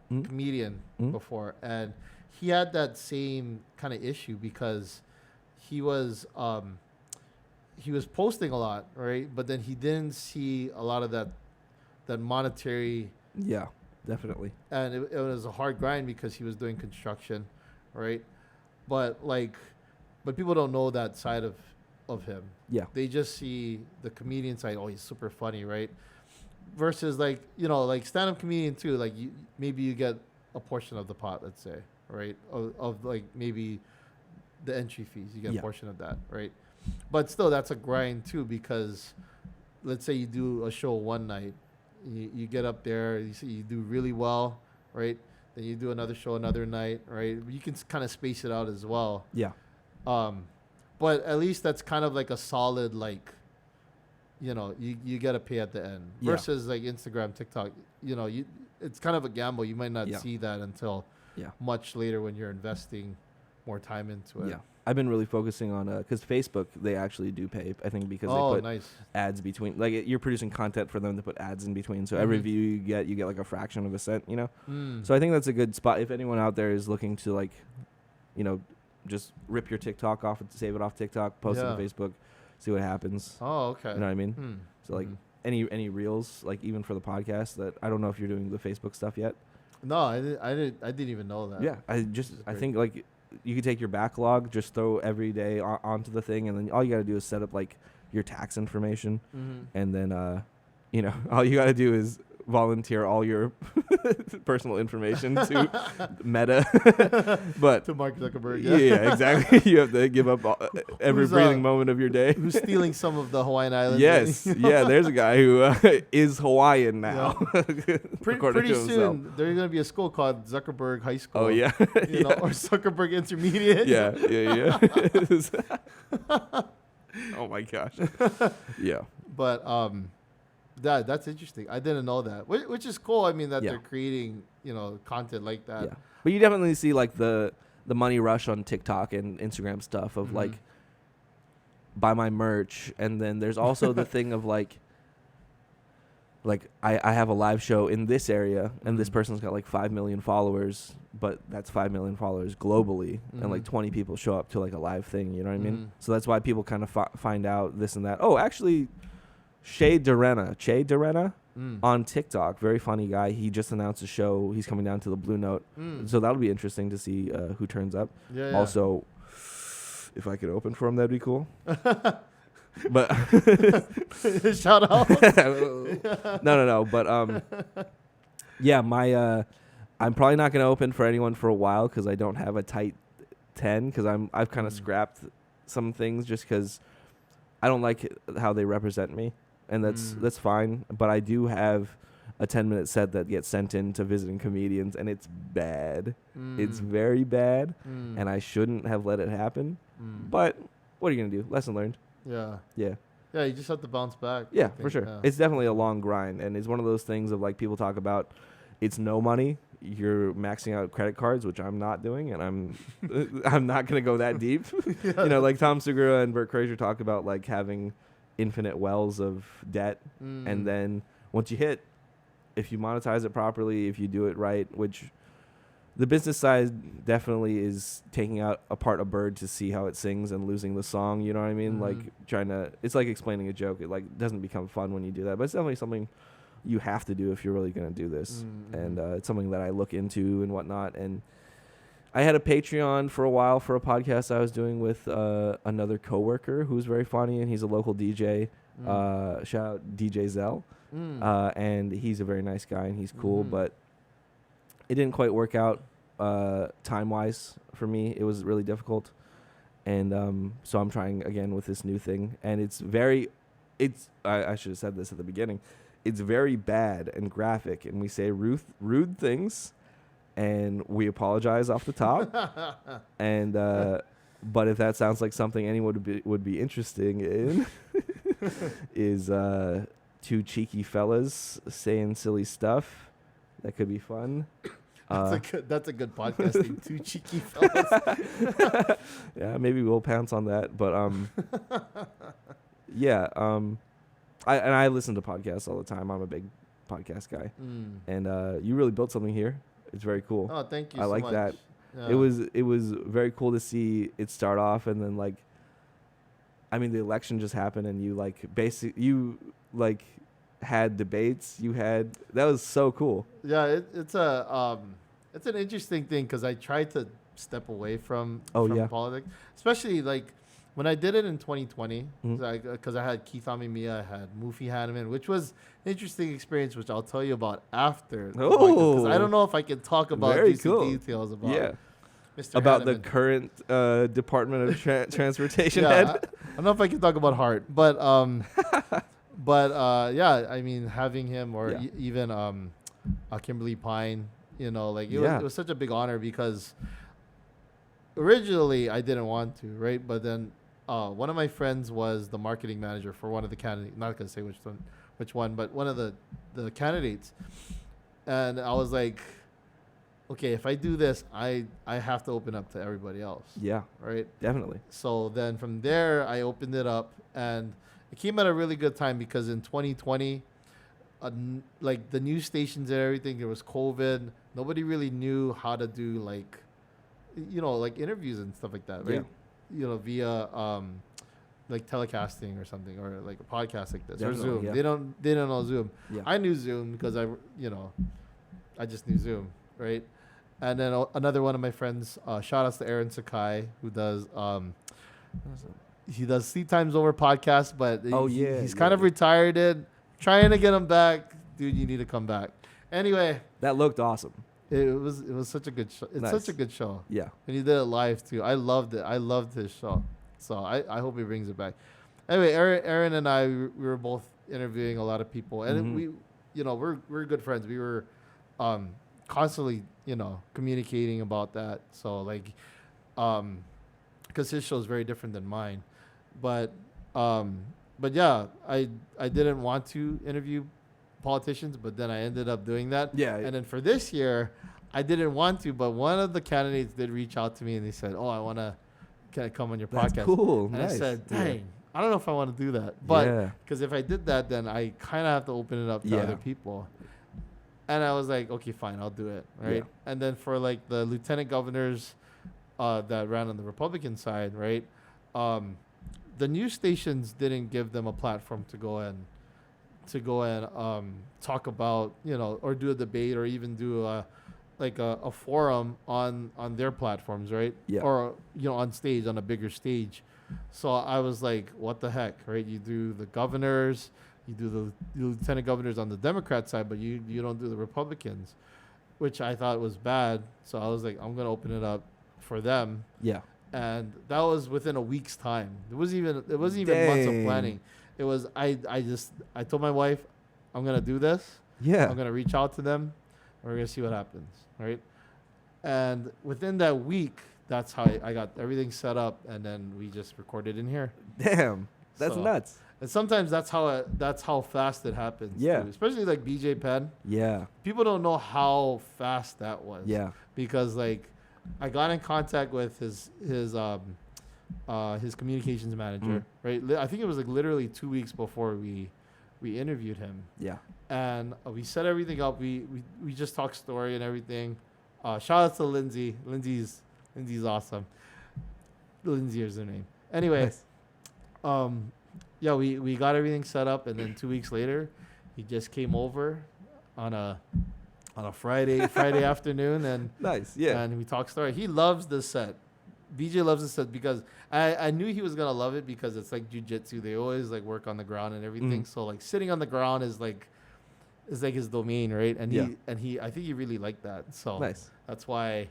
comedian before, and he had that same kind of issue, because he was posting a lot, right? But then he didn't see a lot of that monetary. Yeah, definitely. And it was a hard grind, because he was doing construction, right? But people don't know that side of him. Yeah. They just see the comedian side. Oh, he's super funny, right? Versus like stand-up comedian too. Like maybe you get a portion of the pot, let's say. Right, of like maybe the entry fees, you get a portion of that, right? But still, that's a grind too, because let's say you do a show one night, you get up there, you do really well, right? Then you do another show another night, right? You can kind of space it out as well. Yeah. But at least that's kind of like a solid, like, you get to pay at the end. Versus like Instagram, TikTok, it's kind of a gamble. You might not see that until much later when you're investing more time into it. Yeah, I've been really focusing on because Facebook, they actually do pay, I think, because they put ads between, like you're producing content for them to put ads in between, so every view you get like a fraction of a cent, so I think that's a good spot if anyone out there is looking to like just rip your TikTok off and save it off TikTok, post it on Facebook, see what happens. Oh, okay. You know what I mean? So like any reels, like even for the podcast, that I don't know if you're doing the Facebook stuff yet. No, I didn't even know that. Yeah, I think like you could take your backlog, just throw every day onto the thing, and then all you got to do is set up like your tax information, and then all you got to do is volunteer all your personal information to Meta, but to Mark Zuckerberg. Yeah, exactly. You have to give up every breathing moment of your day. Who's stealing some of the Hawaiian Islands? Yes, there's a guy who is Hawaiian now. Pretty soon there's gonna be a school called Zuckerberg High School. Oh yeah, or Zuckerberg Intermediate. Yeah. Oh my gosh. Yeah. But that's interesting. I didn't know that, which is cool. I mean, that they're creating, content like that. Yeah. But you definitely see like the money rush on TikTok and Instagram stuff of like buy my merch, and then there's also the thing of like like I have a live show in this area, and this person's got like 5 million followers, but that's 5 million followers globally, and like 20 people show up to like a live thing. You know what I mean? So that's why people kind of find out this and that. Oh, actually, Che Durena on TikTok, very funny guy. He just announced a show. He's coming down to the Blue Note, so that'll be interesting to see who turns up. Yeah. Also, if I could open for him, that'd be cool. But shout out. No. But yeah, I'm probably not gonna open for anyone for a while because I don't have a tight 10 because I've kind of scrapped some things just because I don't like how they represent me, and that's fine. But I do have a 10-minute set that gets sent in to visiting comedians, and it's bad. It's very bad, and I shouldn't have let it happen. But what are you gonna do? Lesson learned. Yeah. Yeah. Yeah, you just have to bounce back. Yeah, for sure. Yeah. It's definitely a long grind, and it's one of those things of like people talk about it's no money. You're maxing out credit cards, which I'm not doing, and I'm not going to go that deep. Yeah. You know, like Tom Segura and Bert Kreischer talk about like having infinite wells of debt, and then once you hit, if you monetize it properly, if you do it right, which the business side definitely is taking apart a bird to see how it sings and losing the song. You know what I mean? Like it's like explaining a joke. It like doesn't become fun when you do that, but it's definitely something you have to do if you're really going to do this. And it's something that I look into and whatnot. And I had a Patreon for a while for a podcast I was doing with another coworker who's very funny, and he's a local DJ. Shout out DJ Zell. And he's a very nice guy and he's cool, but it didn't quite work out time-wise for me. It was really difficult. And so I'm trying again with this new thing. And I should have said this at the beginning. It's very bad and graphic. And we say rude things. And we apologize off the top. And but if that sounds like something anyone would be interested in, is two cheeky fellas saying silly stuff. That could be fun. That's a good podcasting. Two cheeky fellas. Yeah, maybe we'll pounce on that. But yeah. I listen to podcasts all the time. I'm a big podcast guy, and you really built something here. It's very cool. Oh, thank you. I so like much. that. Yeah. It was very cool to see it start off, and then like, I mean, the election just happened, and you had debates. That was so cool. Yeah, it's an interesting thing because I tried to step away from politics, especially like when I did it in 2020, because I had Keith Amemiya, I had Mufi Hanneman, which was an interesting experience, which I'll tell you about after. Because I don't know if I can talk about details about Mr. About Hanneman. the current Department of Transportation head. head. I don't know if I can talk about Hart, but yeah, I mean, having him or even Kimberly Pine, it was such a big honor because originally I didn't want to, right? But then one of my friends was the marketing manager for one of the candidates. Not gonna say which one, but one of the candidates. And I was like, okay, if I do this, I have to open up to everybody else. Yeah. Right? Definitely. So then from there, I opened it up, and it came at a really good time because in 2020, like the news stations and everything, there was COVID. Nobody really knew how to do like interviews and stuff like that, right? Yeah. Via like telecasting or something, or like a podcast like this. Definitely, or Zoom. Yeah. They don't know Zoom. Yeah. I knew Zoom because I just knew Zoom, right? And then another one of my friends, shout outs to Aaron Sakai, who does he does Sleep Times Over podcast, but he's kind of retired it. Trying to get him back. Dude, you need to come back. Anyway. That looked awesome. It was such a good show. It's such a good show. Yeah. And he did it live too. I loved it. I loved his show. So I hope he brings it back. Anyway, Aaron and I, we were both interviewing a lot of people, and we're good friends. We were constantly, communicating about that. So like, because his show is very different than mine, but yeah, I didn't want to interview politicians, but then I ended up doing that. Yeah. And then for this year, I didn't want to, but one of the candidates did reach out to me and they said, "Oh, I want to come on your podcast." Cool. And nice. I said, "Dang, I don't know if I want to do that. But Yeah. because if I did that, then I kind of have to open it up to other people. And I was like, okay, fine, I'll do it, right? Yeah. And then for like the lieutenant governors that ran on the Republican side, right? The news stations didn't give them a platform to go and talk about, or do a debate or even do a forum on their platforms, right? Yeah. Or on stage, on a bigger stage. So I was like, what the heck, right? You do the governors, you do the lieutenant governors on the Democrat side, but you don't do the Republicans, which I thought was bad. So I was like, I'm gonna open it up for them. Yeah. And that was within a week's time. It wasn't even months of planning. It was I told my wife, I'm gonna do this. Yeah. I'm gonna reach out to them. We're gonna see what happens, right? And within that week, that's how I got everything set up, and then we just recorded in here. Damn, that's So, nuts. And sometimes that's how fast it happens. Yeah. Too. Especially like BJ Penn. Yeah. People don't know how fast that was. Yeah. Because like I got in contact with his communications manager, right? I think it was like literally 2 weeks before we interviewed him. Yeah. And we set everything up. We just talked story and everything. Shout out to Lindsay. Lindsay's awesome. Lindsay is her name. Anyway, Nice. Yeah, we got everything set up, and then 2 weeks later, he just came over on a Friday afternoon, and Nice. Yeah. and we talked story. He loves this set. BJ loves this set because I knew he was gonna love it because it's like jujitsu. They always like work on the ground and everything. So like sitting on the ground is like his domain, right? And he I think he really liked that. So Nice. that's why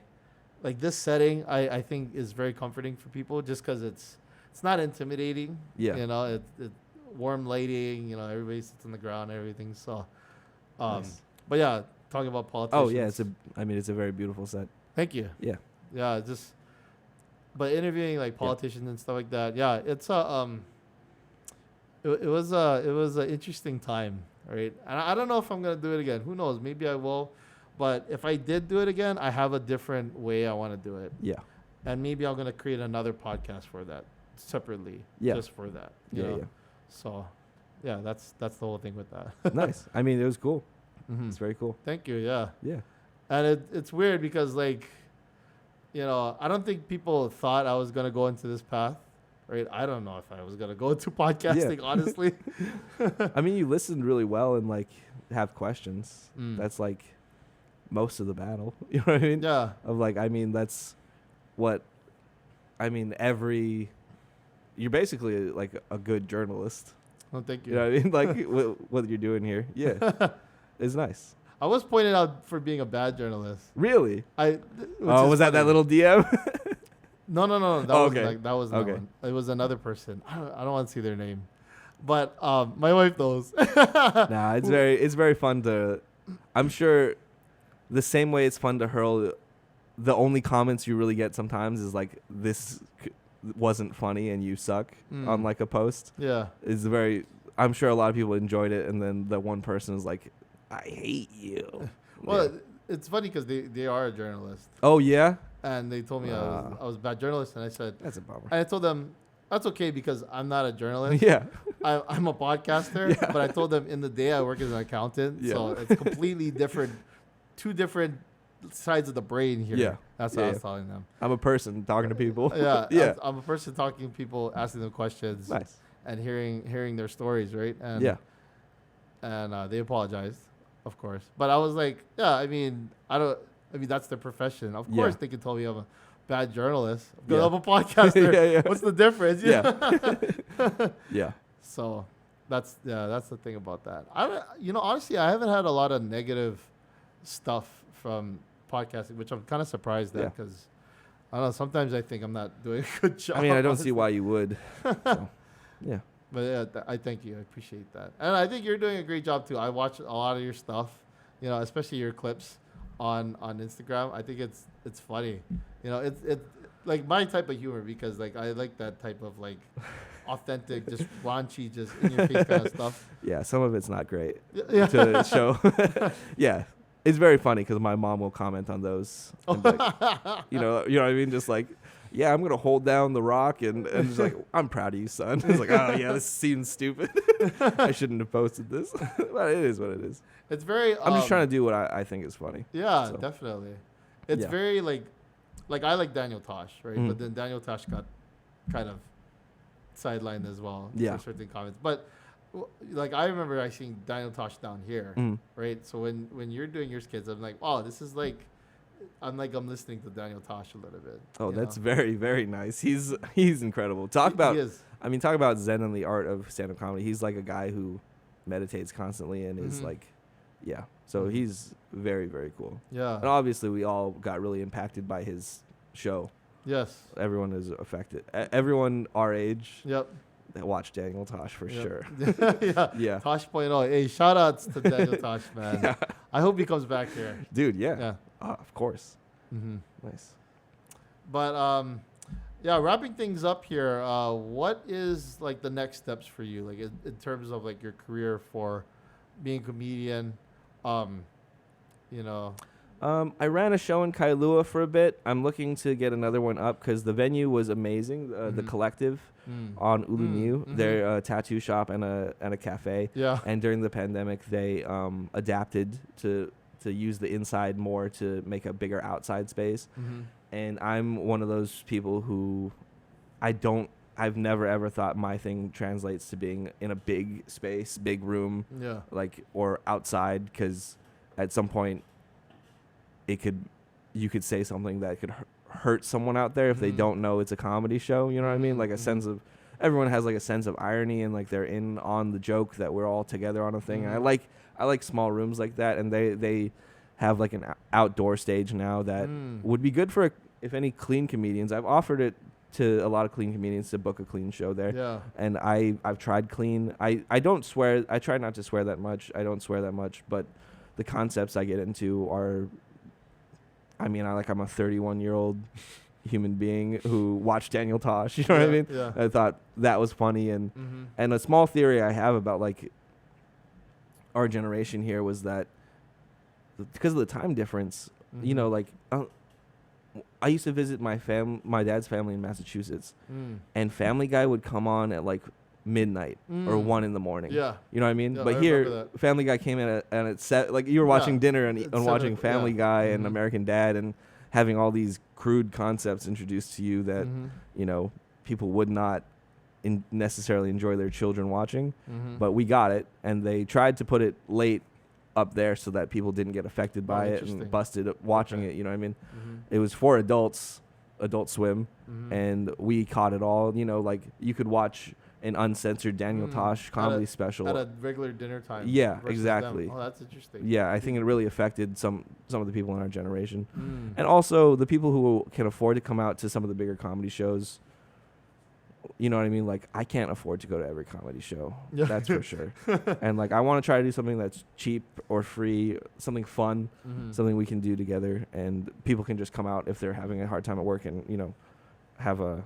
like this setting I think is very comforting for people just because it's not intimidating. Yeah. It warm lighting. Everybody sits on the ground and everything. So, Nice. but yeah, talking about politics. Oh yeah, it's a very beautiful set. Thank you. Yeah. Yeah, but interviewing like politicians and stuff like that. Yeah, it's it was an interesting time, right? And I don't know if I'm gonna do it again. Who knows? Maybe I will. But if I did do it again, I have a different way I want to do it. Yeah. And maybe I'm gonna create another podcast for that separately. Yeah. Just for that. Yeah. So, yeah, that's the whole thing with that. Nice. I mean, it was cool. Mhm. It's very cool. Thank you. Yeah. Yeah. And it's weird because like, I don't think people thought I was gonna go into this path, right? I don't know if I was gonna go into podcasting, honestly. I mean, you listened really well and like have questions. Mm. That's like most of the battle. You know what I mean? Yeah. Of like, I mean, that's what. I mean, you're basically like a good journalist. Well, thank you. You know what I mean? Like what you're doing here. Yeah. It's nice. I was pointed out for being a bad journalist. Really? Was was that little DM? No. That Okay. that was that Okay. one. It was another person. I don't want to see their name, but my wife knows. Nah, it's very fun to. I'm sure, the same way it's fun to hurl. The only comments you really get sometimes is like this wasn't funny and you suck on like a post. Yeah. Is very. I'm sure a lot of people enjoyed it, and then the one person is like, I hate you. Well, Yeah. it's funny because they are a journalist, Oh yeah. and they told me I was a bad journalist, and I said, That's a bummer. and I told them that's okay because I'm not a journalist. Yeah. I'm a podcaster, Yeah. but I told them in the day I work as an accountant, Yeah. so it's completely different, two different sides of the brain here. Yeah. That's what Yeah, I was telling them. I'm a person talking to people. Yeah, Yeah. I'm a person talking to people, asking them questions, Nice. and hearing their stories, right? And Yeah. and they apologized, of course. But I was like, yeah, I mean, that's their profession. Of course, Yeah. they can tell me I'm a bad journalist because Yeah. I'm a podcaster. Yeah. What's the difference? Yeah. Yeah. So that's the thing about that. Honestly, I haven't had a lot of negative stuff from podcasting, which I'm kind of surprised at Yeah. because I don't know. Sometimes I think I'm not doing a good job. I mean, I don't see honestly. why you would. So, yeah. But yeah, I thank you. I appreciate that, and I think you're doing a great job too. I watch a lot of your stuff, especially your clips on Instagram. I think it's funny. It's like my type of humor because like I like that type of like authentic, just raunchy, just in your face kind of stuff. Yeah. Some of it's not great Yeah. to show. Yeah. It's very funny because my mom will comment on those. And be like, you know what I mean? Just like, yeah, I'm gonna hold down the rock, and just like, I'm proud of you, son. It's like, oh yeah, this seems stupid. I shouldn't have posted this, but it is what it is. It's very. I'm just trying to do what I think is funny. Yeah, so. definitely. It's Yeah. very like I like Daniel Tosh, right? Mhm. But then Daniel Tosh got kind of sidelined as well Yeah. for certain comments. But like I remember I seeing Daniel Tosh down here, Mhm. right? So when you're doing your skits, I'm like, oh, this is like. I'm listening to Daniel Tosh a little bit. Oh, that's very, very nice. He's incredible. Talk about Zen and the art of stand-up comedy. He's like a guy who meditates constantly and is like, yeah. So he's very, very cool. Yeah. And obviously we all got really impacted by his show. Yes. Everyone is affected. Everyone our age. Yep. That watched Daniel Tosh for sure. Yeah. Yeah. Tosh.0. Hey, shout outs to Daniel Tosh, man. Yeah. I hope he comes back here. Dude, yeah. Yeah. Of course. Mm-hmm. Nice. But yeah, wrapping things up here. What is like the next steps for you, like in terms of like your career for being a comedian? You know. I ran a show in Kailua for a bit. I'm looking to get another one up because the venue was amazing. The Collective on Uluniu. They're a tattoo shop and a cafe. Yeah. And during the pandemic, they adapted to use the inside more to make a bigger outside space. And I'm one of those people who I've never ever thought my thing translates to being in a big space, big room, Yeah. like, or outside, because at some point you could say something that could hurt someone out there if they don't know it's a comedy show. You know what I mean? Like a sense of, everyone has like a sense of irony and like they're in on the joke that we're all together on a thing. And I like small rooms like that, and they have like an outdoor stage now that would be good for if any clean comedians. I've offered it to a lot of clean comedians to book a clean show there. Yeah. And I've tried clean. I don't swear. I try not to swear that much. I don't swear that much, but the concepts I get into are, I'm a 31-year-old human being who watched Daniel Tosh. You know what I mean? Yeah. I thought that was funny, and a small theory I have about like our generation here was that because of the time difference, you know, like I used to visit my dad's family in Massachusetts, and Family Guy would come on at like midnight or 1 in the morning. Yeah. You know what I mean? Yeah, But I here, remember that. Family Guy came in and it's set, like you were watching dinner and watching 7, Family Guy and American Dad and having all these crude concepts introduced to you that, you know, people would not necessarily enjoy their children watching. But we got it, and they tried to put it late up there so that people didn't get affected by it and busted watching it. You know what I mean? It was for adults, Adult Swim, and we caught it all. You know, like you could watch an uncensored Daniel Tosh comedy special at a regular dinner time. Yeah, versus exactly. them. Oh, that's interesting. Yeah, I think it really affected some of the people in our generation, and also the people who can afford to come out to some of the bigger comedy shows. You know what I mean? Like, I can't afford to go to every comedy show. Yeah. That's for sure. And like, I want to try to do something that's cheap or free, something fun, something we can do together, and people can just come out if they're having a hard time at work and, you know, have a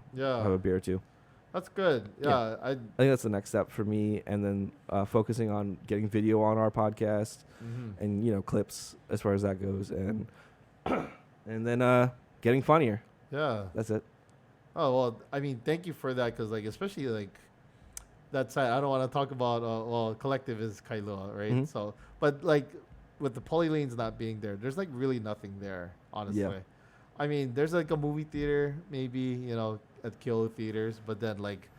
beer or two. That's good. Yeah. I think that's the next step for me, and then focusing on getting video on our podcast and, you know, clips as far as that goes, and and then getting funnier. Yeah. That's it. Oh, well, I mean, thank you for that, because, like, especially, like, that side, I don't want to talk about, well, Collective is Kailua, right? So, but, like, with the polylanes not being there, there's, like, really nothing there, honestly. Yeah. I mean, there's, like, a movie theater, maybe, you know, at Kailua theaters, but then, like,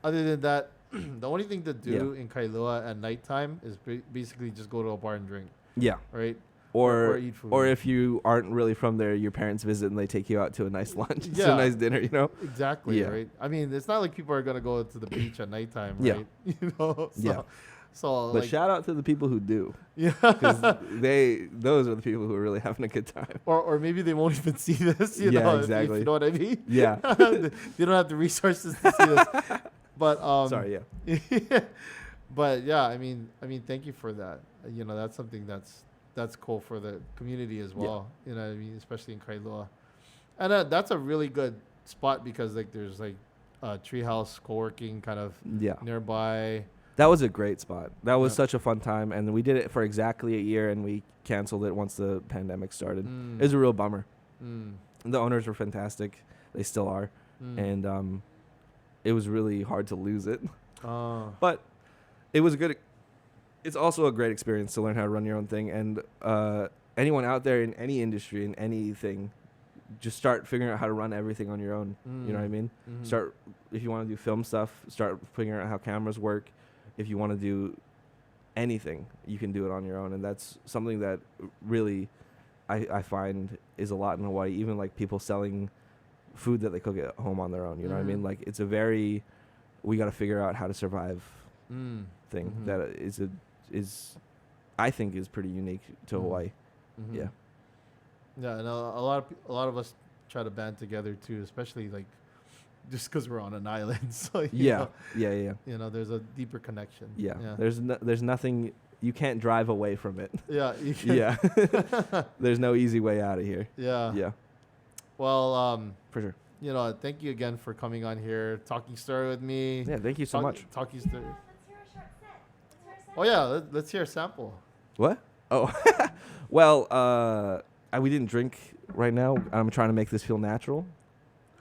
other than that, the only thing to do in Kailua at nighttime is basically just go to a bar and drink. Yeah. Right? Or eat food. Or if you aren't really from there, your parents visit and they take you out to a nice lunch, to a nice dinner, you know? Exactly, Yeah. right? I mean, it's not like people are going to go to the beach at nighttime, Yeah. right? You know? Yeah. So, But like, shout out to the people who do, yeah. because those are the people who are really having a good time. Or maybe they won't even see this, you Yeah, know? exactly. If you know what I mean? Yeah. They don't have the resources to see this. But Sorry, yeah. But yeah, I mean, thank you for that. You know, that's something that's cool for the community as well. You know what I mean? Especially in Kailua. And that's a really good spot because, like, there's, like, treehouse co-working kind of nearby. That was a great spot. That was such a fun time, and we did it for exactly a year, and we canceled it once the pandemic started. It was a real bummer. The owners were fantastic. They still are. And it was really hard to lose it. But it was good. It's also a great experience to learn how to run your own thing. And anyone out there in any industry, in anything, just start figuring out how to run everything on your own. You know what I mean? Start, if you want to do film stuff, start figuring out how cameras work. If you want to do anything, you can do it on your own. And that's something that really I find is a lot in Hawaii. Even like people selling food that they cook at home on their own. You know what I mean? Like it's a very, we got to figure out how to survive thing that is I think is pretty unique to Hawaii. Yeah. Yeah, and a lot of us try to band together too, especially like just because we're on an island. So you know, You know, there's a deeper connection. There's nothing, you can't drive away from it. You can. There's no easy way out of here. Yeah. Well, for sure. You know, thank you again for coming on here, talking story with me. Yeah, thank you so much. Talking story. Let's hear a short set. Oh yeah, let's hear a sample. What? Oh, well, we didn't drink right now. I'm trying to make this feel natural.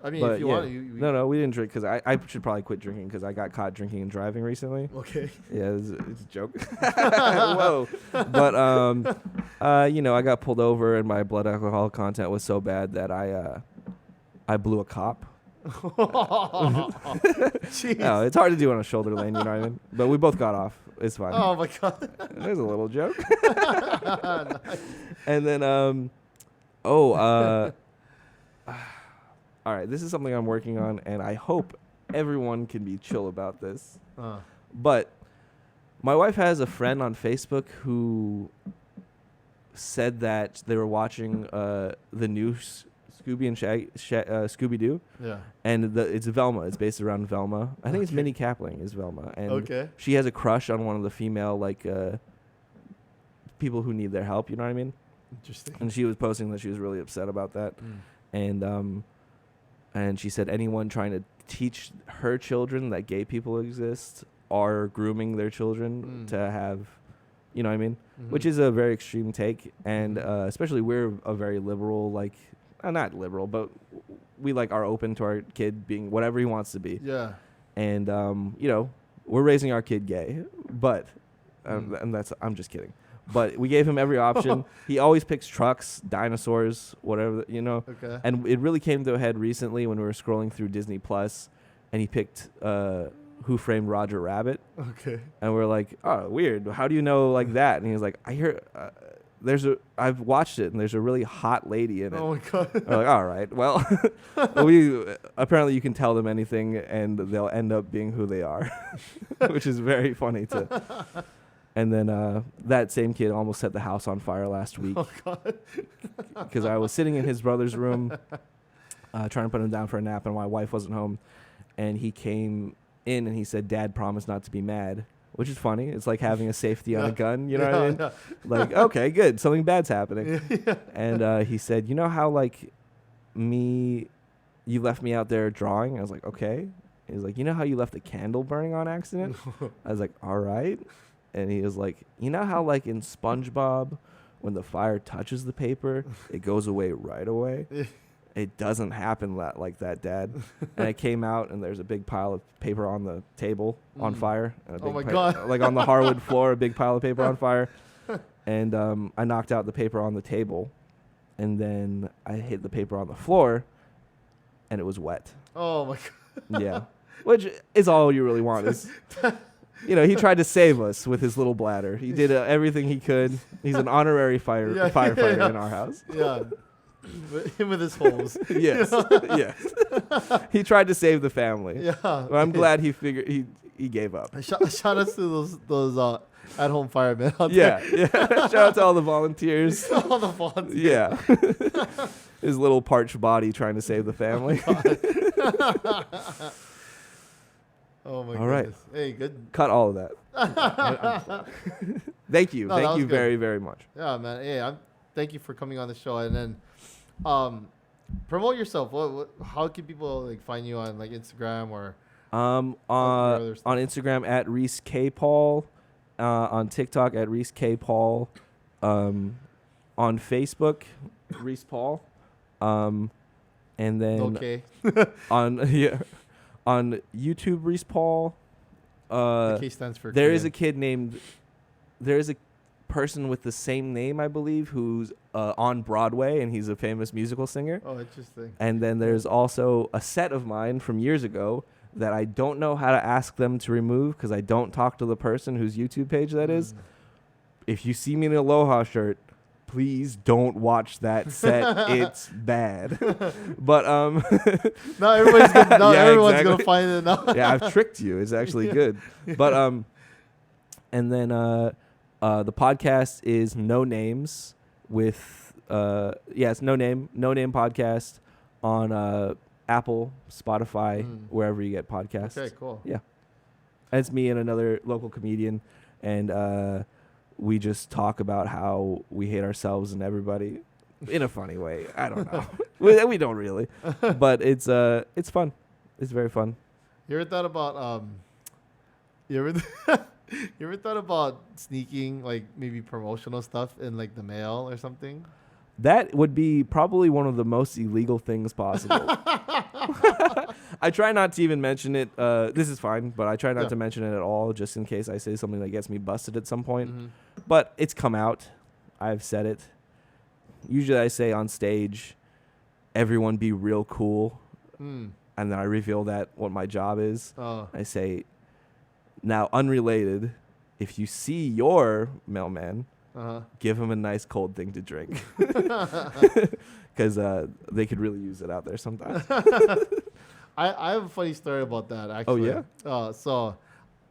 I mean, but if you want, no, we didn't drink because I should probably quit drinking because I got caught drinking and driving recently. Okay. Yeah, it's a joke. Whoa. But you know, I got pulled over and my blood alcohol content was so bad that I blew a cop. Jeez. No, it's hard to do on a shoulder lane, you know what I mean? But we both got off. It's fine. Oh my god. There's a little joke. Nice. And then all right, this is something I'm working on, and I hope everyone can be chill about this. But my wife has a friend on Facebook who said that they were watching the new Scooby and Scooby-Doo. Yeah. And it's Velma. It's based around Velma. I think it's Minnie Kapling is Velma. And she has a crush on one of the female, like, people who need their help, you know what I mean? Interesting. And she was posting that she was really upset about that. And she said anyone trying to teach her children that gay people exist are grooming their children to have, you know what I mean? Which is a very extreme take. And especially we're a very liberal, like, not liberal, but we like are open to our kid being whatever he wants to be. Yeah. And, you know, we're raising our kid gay, but, and that's, I'm just kidding. But we gave him every option. He always picks trucks, dinosaurs, whatever, you know. Okay. And it really came to a head recently when we were scrolling through Disney Plus, and he picked Who Framed Roger Rabbit. Okay. And we're like, oh, weird. How do you know like that? And he was like, I hear I've watched it, and there's a really hot lady in it. Oh my god. We're like, all right, well, apparently you can tell them anything, and they'll end up being who they are, which is very funny to. And then that same kid almost set the house on fire last week. Oh god. Because I was sitting in his brother's room, trying to put him down for a nap, and my wife wasn't home, and he came in and he said, "Dad promised not to be mad," which is funny. It's like having a safety on a gun, you know what I mean? Yeah. Like, okay, good, something bad's happening. And he said, "You know how like you left me out there drawing?" I was like, "Okay." He was like, "You know how you left a candle burning on accident?" I was like, "All right." And he was like, "You know how like in SpongeBob, when the fire touches the paper, it goes away right away? It doesn't happen like that, Dad." And I came out, and there's a big pile of paper on the table on fire. And a big Oh my god. Like on the hardwood floor, a big pile of paper on fire. And I knocked out the paper on the table. And then I hit the paper on the floor, and it was wet. Oh my god. Yeah. Which is all you really want is... You know, he tried to save us with his little bladder. He did everything he could. He's an honorary firefighter in our house. Yeah. Him with his holes. Yes. Yes. He tried to save the family. Yeah. But I'm glad he gave up. Shout out to those at-home firemen out Yeah. there. Yeah. Shout out to all the volunteers. All the volunteers. Yeah. His little parched body trying to save the family. Oh my all right. goodness. Hey, good. Cut all of that. Thank you. No, Thank you good. very, very much. Yeah, man. Hey, thank you for coming on the show. And then promote yourself. How can people like find you on like Instagram or on Instagram at Reese Paul, on TikTok at Reese Paul, on Facebook, Reese Paul. And then Okay. on on YouTube, Reese Paul. The K stands for There is a Korean. kid named. There is a person with the same name, I believe, who's on Broadway, and he's a famous musical singer. Oh, interesting. And then there's also a set of mine from years ago that I don't know how to ask them to remove because I don't talk to the person whose YouTube page that is. If you see me in an Aloha shirt, please don't watch that set. It's bad. But No, everyone's gonna, no, Yeah, everyone's exactly. gonna find it now. yeah, I've tricked you. It's actually good. But and then the podcast is No Names with it's No Name podcast on Apple, Spotify, wherever you get podcasts. Okay, cool. Yeah. And it's me and another local comedian, and we just talk about how we hate ourselves and everybody in a funny way. I don't know. we don't really, but it's fun. It's very fun. You ever thought about you ever thought about sneaking like maybe promotional stuff in like the mail or something? That would be probably one of the most illegal things possible. I try not to even mention it. This is fine, but I try not to mention it at all, just in case I say something that gets me busted at some point. But it's come out. I've said it. Usually I say on stage, everyone be real cool. And then I reveal that what my job is. Oh. I say, now unrelated, if you see your mailman, give him a nice cold thing to drink. Because they could really use it out there sometimes. I have a funny story about that actually. Oh, yeah? So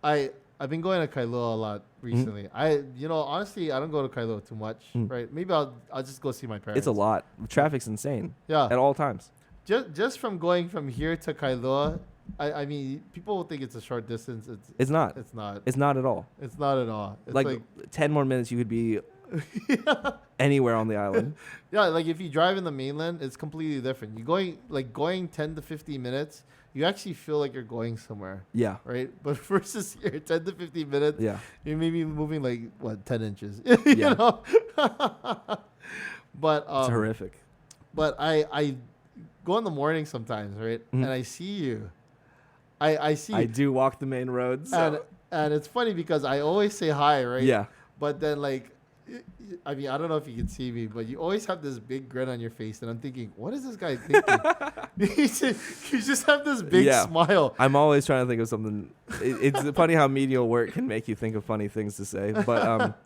I've been going to Kailua a lot recently. Honestly, I don't go to Kailua too much, right? Maybe I'll just go see my parents. It's a lot. Traffic's insane. Yeah. At all times. Just from going from here to Kailua, I mean, people will think it's a short distance. It's not. It's not. It's not at all. It's not at all. It's Like 10 more minutes, you could be anywhere on the island. Yeah, like if you drive in the mainland, it's completely different. Going 10 to 15 minutes, you actually feel like you're going somewhere. Yeah. Right? But versus here, 10 to 15 minutes, Yeah. you're maybe moving like 10 inches. Yeah. You know? But It's horrific. But I go in the morning sometimes, right? And I see you. I see I you. do walk the main roads. So. And it's funny because I always say hi, right? Yeah. But then I mean, I don't know if you can see me, but you always have this big grin on your face, and I'm thinking, what is this guy thinking? you just have this big smile. I'm always trying to think of something. It's funny how menial work can make you think of funny things to say. But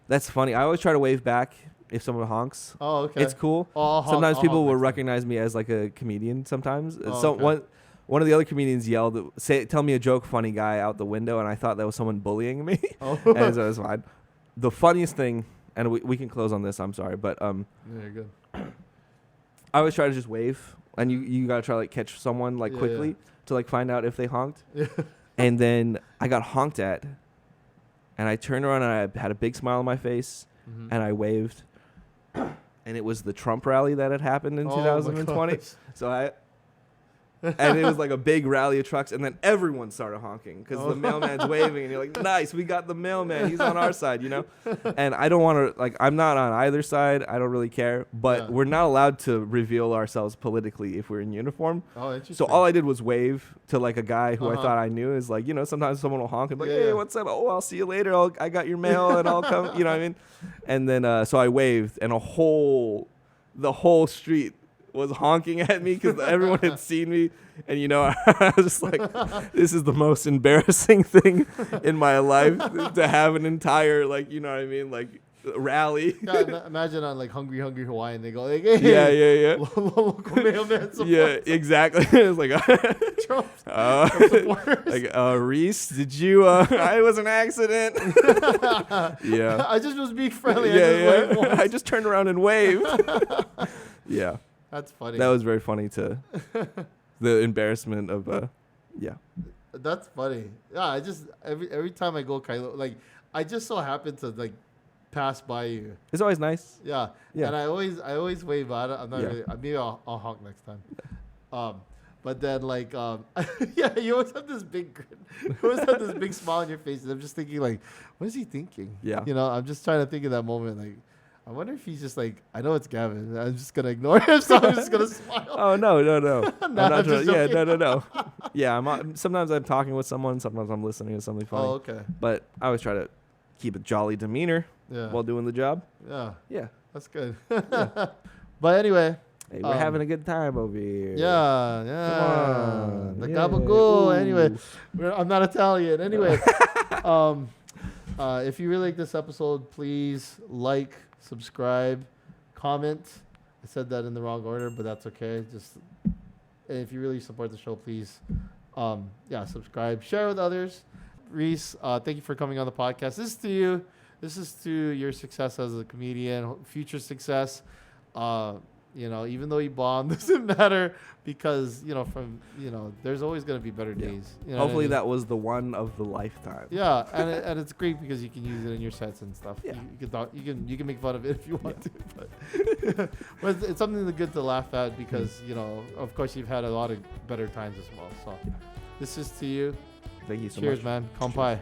that's funny. I always try to wave back if someone honks. Oh, okay. It's cool. Sometimes people will recognize me as like a comedian sometimes. One of the other comedians yelled, tell me a joke, funny guy, out the window, and I thought that was someone bullying me. Oh. And so it was fine. The funniest thing, and we can close on this, I'm sorry, but Very good. I always try to just wave, and you gotta try to catch someone quickly to find out if they honked. Yeah. And then I got honked at, and I turned around and I had a big smile on my face, and I waved, and it was the Trump rally that had happened in 2020. So and it was like a big rally of trucks, and then everyone started honking because the mailman's waving, and you're like, nice, we got the mailman. He's on our side, you know? And I don't want to, I'm not on either side. I don't really care. But we're not allowed to reveal ourselves politically if we're in uniform. Oh, interesting. So all I did was wave to a guy who I thought I knew. Is sometimes someone will honk and be like, hey, what's up? Oh, I'll see you later. I got your mail, and I'll come. You know what I mean? And then so I waved, and the whole street was honking at me because everyone had seen me, and I was just like, this is the most embarrassing thing in my life to have an entire rally. Yeah, imagine on Hungry Hawaiian, they go hey, yeah. Local mailman support. Yeah, exactly. It's like Trump supporters. Reese, did you? I was an accident. Yeah. I just was being friendly. Yeah. I just turned around and waved. Yeah. That's funny. That was very funny to the embarrassment of yeah. That's funny. Yeah, I just every time I go Kailua, I just so happen to pass by you. It's always nice. Yeah. And I always wave at it. I'm not really. Maybe I'll honk next time. But then yeah, you always have this big grin. You always have this big smile on your face, and I'm just thinking what is he thinking? Yeah. I'm just trying to think of that moment. I wonder if he's just like, I know it's Gavin. I'm just gonna ignore him, so I'm just gonna smile. Oh no. I'm not I'm just yeah, joking. no. Yeah, sometimes I'm talking with someone, sometimes I'm listening to something funny. Oh, okay. But I always try to keep a jolly demeanor Yeah. while doing the job. Yeah. Yeah. That's good. But anyway. Hey, we're having a good time over here. Yeah. Come on. The Yeah. gabagool. Ooh. Anyway, I'm not Italian. Anyway, if you really like this episode, please like, subscribe, comment. I said that in the wrong order, but that's okay. And if you really support the show, please, subscribe, share with others. Reese, thank you for coming on the podcast. This is to you. This is to your success as a comedian, future success. Even though you bombed, doesn't matter because, there's always going to be better days. You know what I Hopefully mean? that was the one of the lifetime. Yeah, and it's great because you can use it in your sets and stuff. Yeah. You can make fun of it if you want to, but it's something good to laugh at because of course you've had a lot of better times as well. So this is to you. Thank you so Cheers, much. man. Kampai.